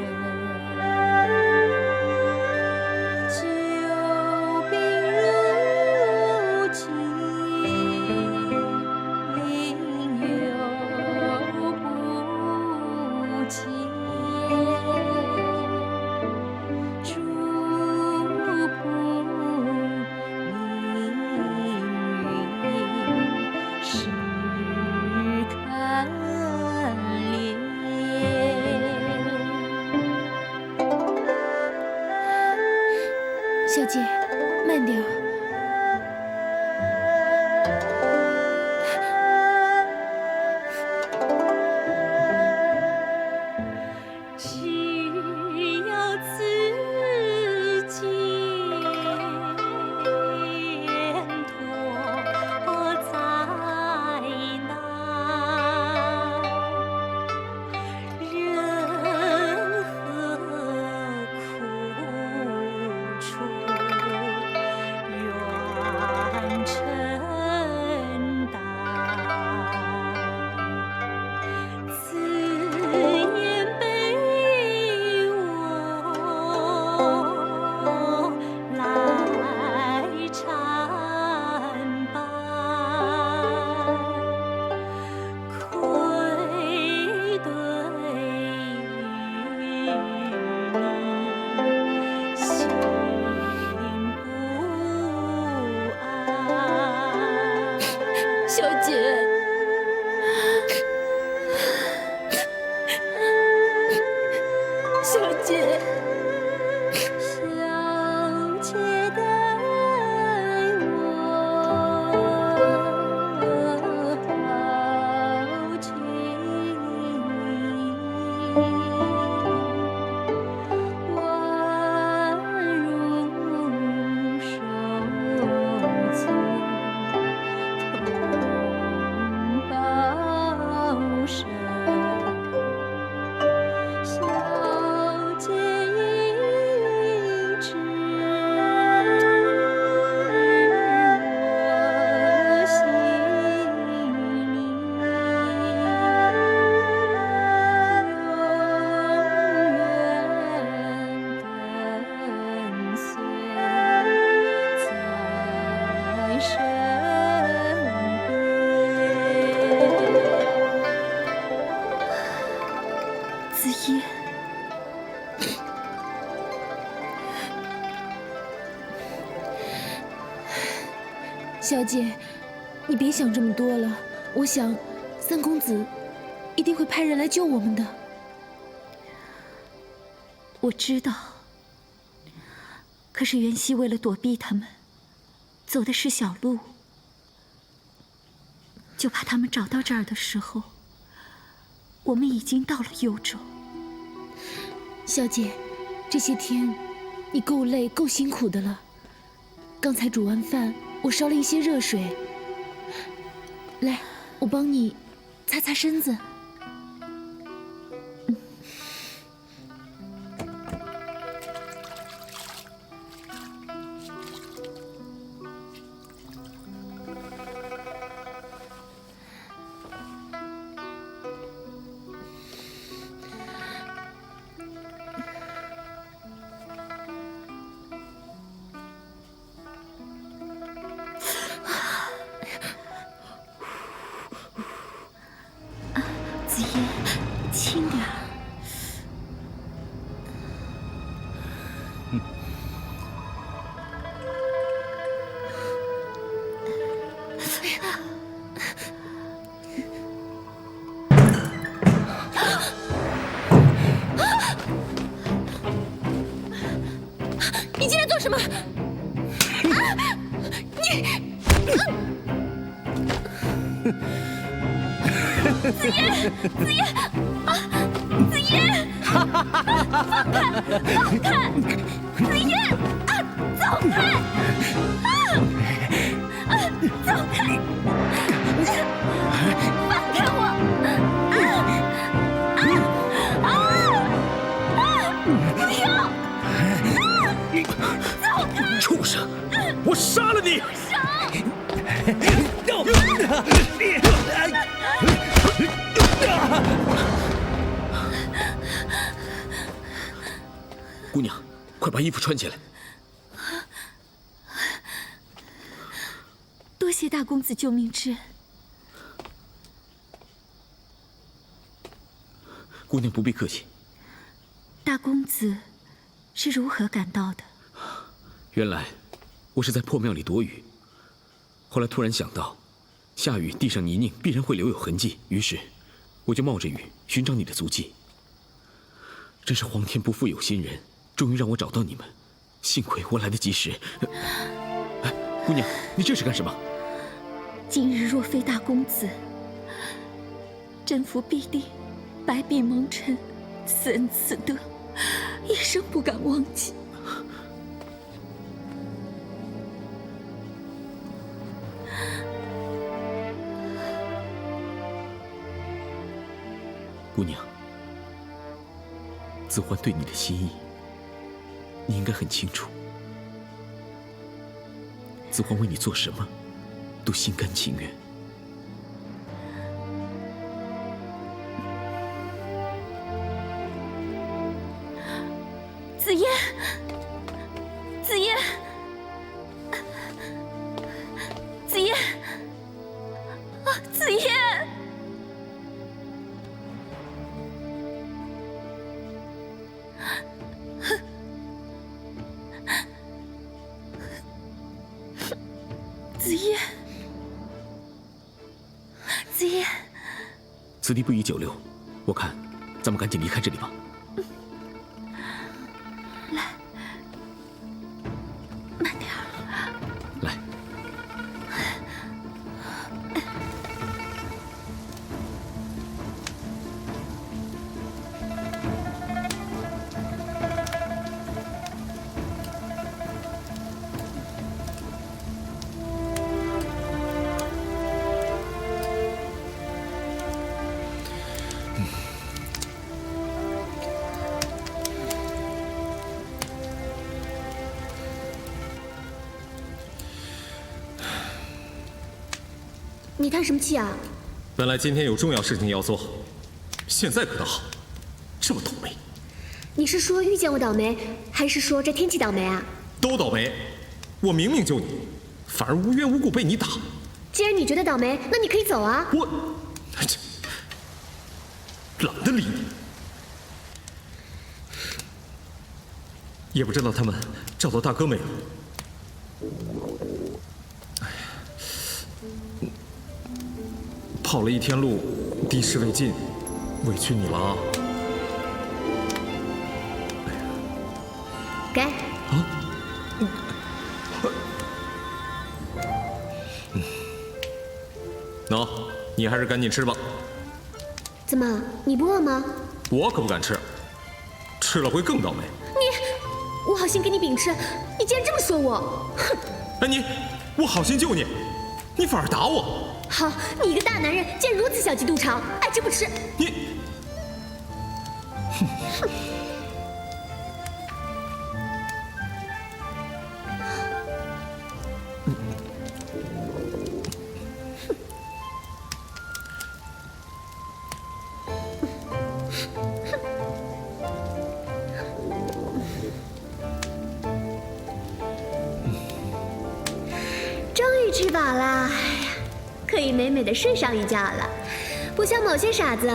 [SPEAKER 14] 小姐，慢点儿。
[SPEAKER 15] 只要自己脱灾难，任何苦楚愿承担。此言被我来参拜，愧对于你心不安。
[SPEAKER 4] 小姐，小姐，
[SPEAKER 15] 小姐待我好情，宛如手足同胞身。小姐一直我心里，永远跟随在身边。
[SPEAKER 4] 子夜，
[SPEAKER 14] 小姐，你别想这么多了。我想，三公子一定会派人来救我们的。
[SPEAKER 1] 我知道，可是袁熙为了躲避他们，走的是小路，就怕他们找到这儿的时候，我们已经到了幽州。
[SPEAKER 14] 小姐，这些天你够累、够辛苦的了。刚才煮完饭，我烧了一些热水，来，我帮你擦擦身子。
[SPEAKER 1] 子夜，轻点儿。
[SPEAKER 16] 你进来做什么？子夜，子夜，子夜，放开，放开，子夜，走开，走开，放开我，不要，走开，
[SPEAKER 7] 畜生，我杀了你！姑娘，快把衣服穿起来。
[SPEAKER 1] 多谢大公子救命之恩。
[SPEAKER 7] 姑娘不必客气。
[SPEAKER 1] 大公子是如何赶到的？
[SPEAKER 7] 原来我是在破庙里躲雨，后来突然想到，下雨地上泥泞必然会留有痕迹，于是我就冒着雨寻找你的足迹。真是皇天不负有心人，终于让我找到你们，幸亏我来得及时。姑娘，你这是干什么？
[SPEAKER 4] 今日若非大公子，甄宓必定白璧蒙尘，此恩此德，一生不敢忘记。
[SPEAKER 7] 姑娘，子桓对你的心意，你应该很清楚。子桓为你做什么，都心甘情愿。
[SPEAKER 4] 紫嫣，紫嫣，紫嫣，啊，紫嫣！紫嫣，紫嫣，
[SPEAKER 7] 此地不宜久留，我看咱们赶紧离开这里吧。
[SPEAKER 4] 来，慢点儿。
[SPEAKER 7] 来。
[SPEAKER 16] 你叹什么气啊？
[SPEAKER 13] 本来今天有重要事情要做，现在可倒好，这么倒霉。
[SPEAKER 16] 你是说遇见我倒霉，还是说这天气倒霉啊？
[SPEAKER 13] 都倒霉，我明明救你，反而无缘无故被你打。
[SPEAKER 16] 既然你觉得倒霉，那你可以走啊。
[SPEAKER 13] 我懒得理你。也不知道他们找到大哥没有。跑了一天路，敌事未尽，委屈你了啊！
[SPEAKER 16] 给。
[SPEAKER 13] 喏，你还是赶紧吃吧。
[SPEAKER 16] 怎么，你不饿吗？
[SPEAKER 13] 我可不敢吃，吃了会更倒霉。
[SPEAKER 16] 我好心给你饼吃，你竟然这么说我！哼！
[SPEAKER 13] 哎我好心救你，你反而打我。
[SPEAKER 16] 好，你一个大男人，竟然如此小鸡肚肠，爱吃不吃。
[SPEAKER 13] 你，
[SPEAKER 16] 哼！终于吃饱了，哎呀，可以美美的睡上一觉了，不像某些傻子，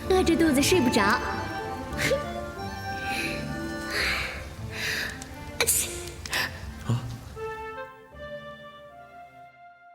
[SPEAKER 16] 饿着肚子睡不着。哼。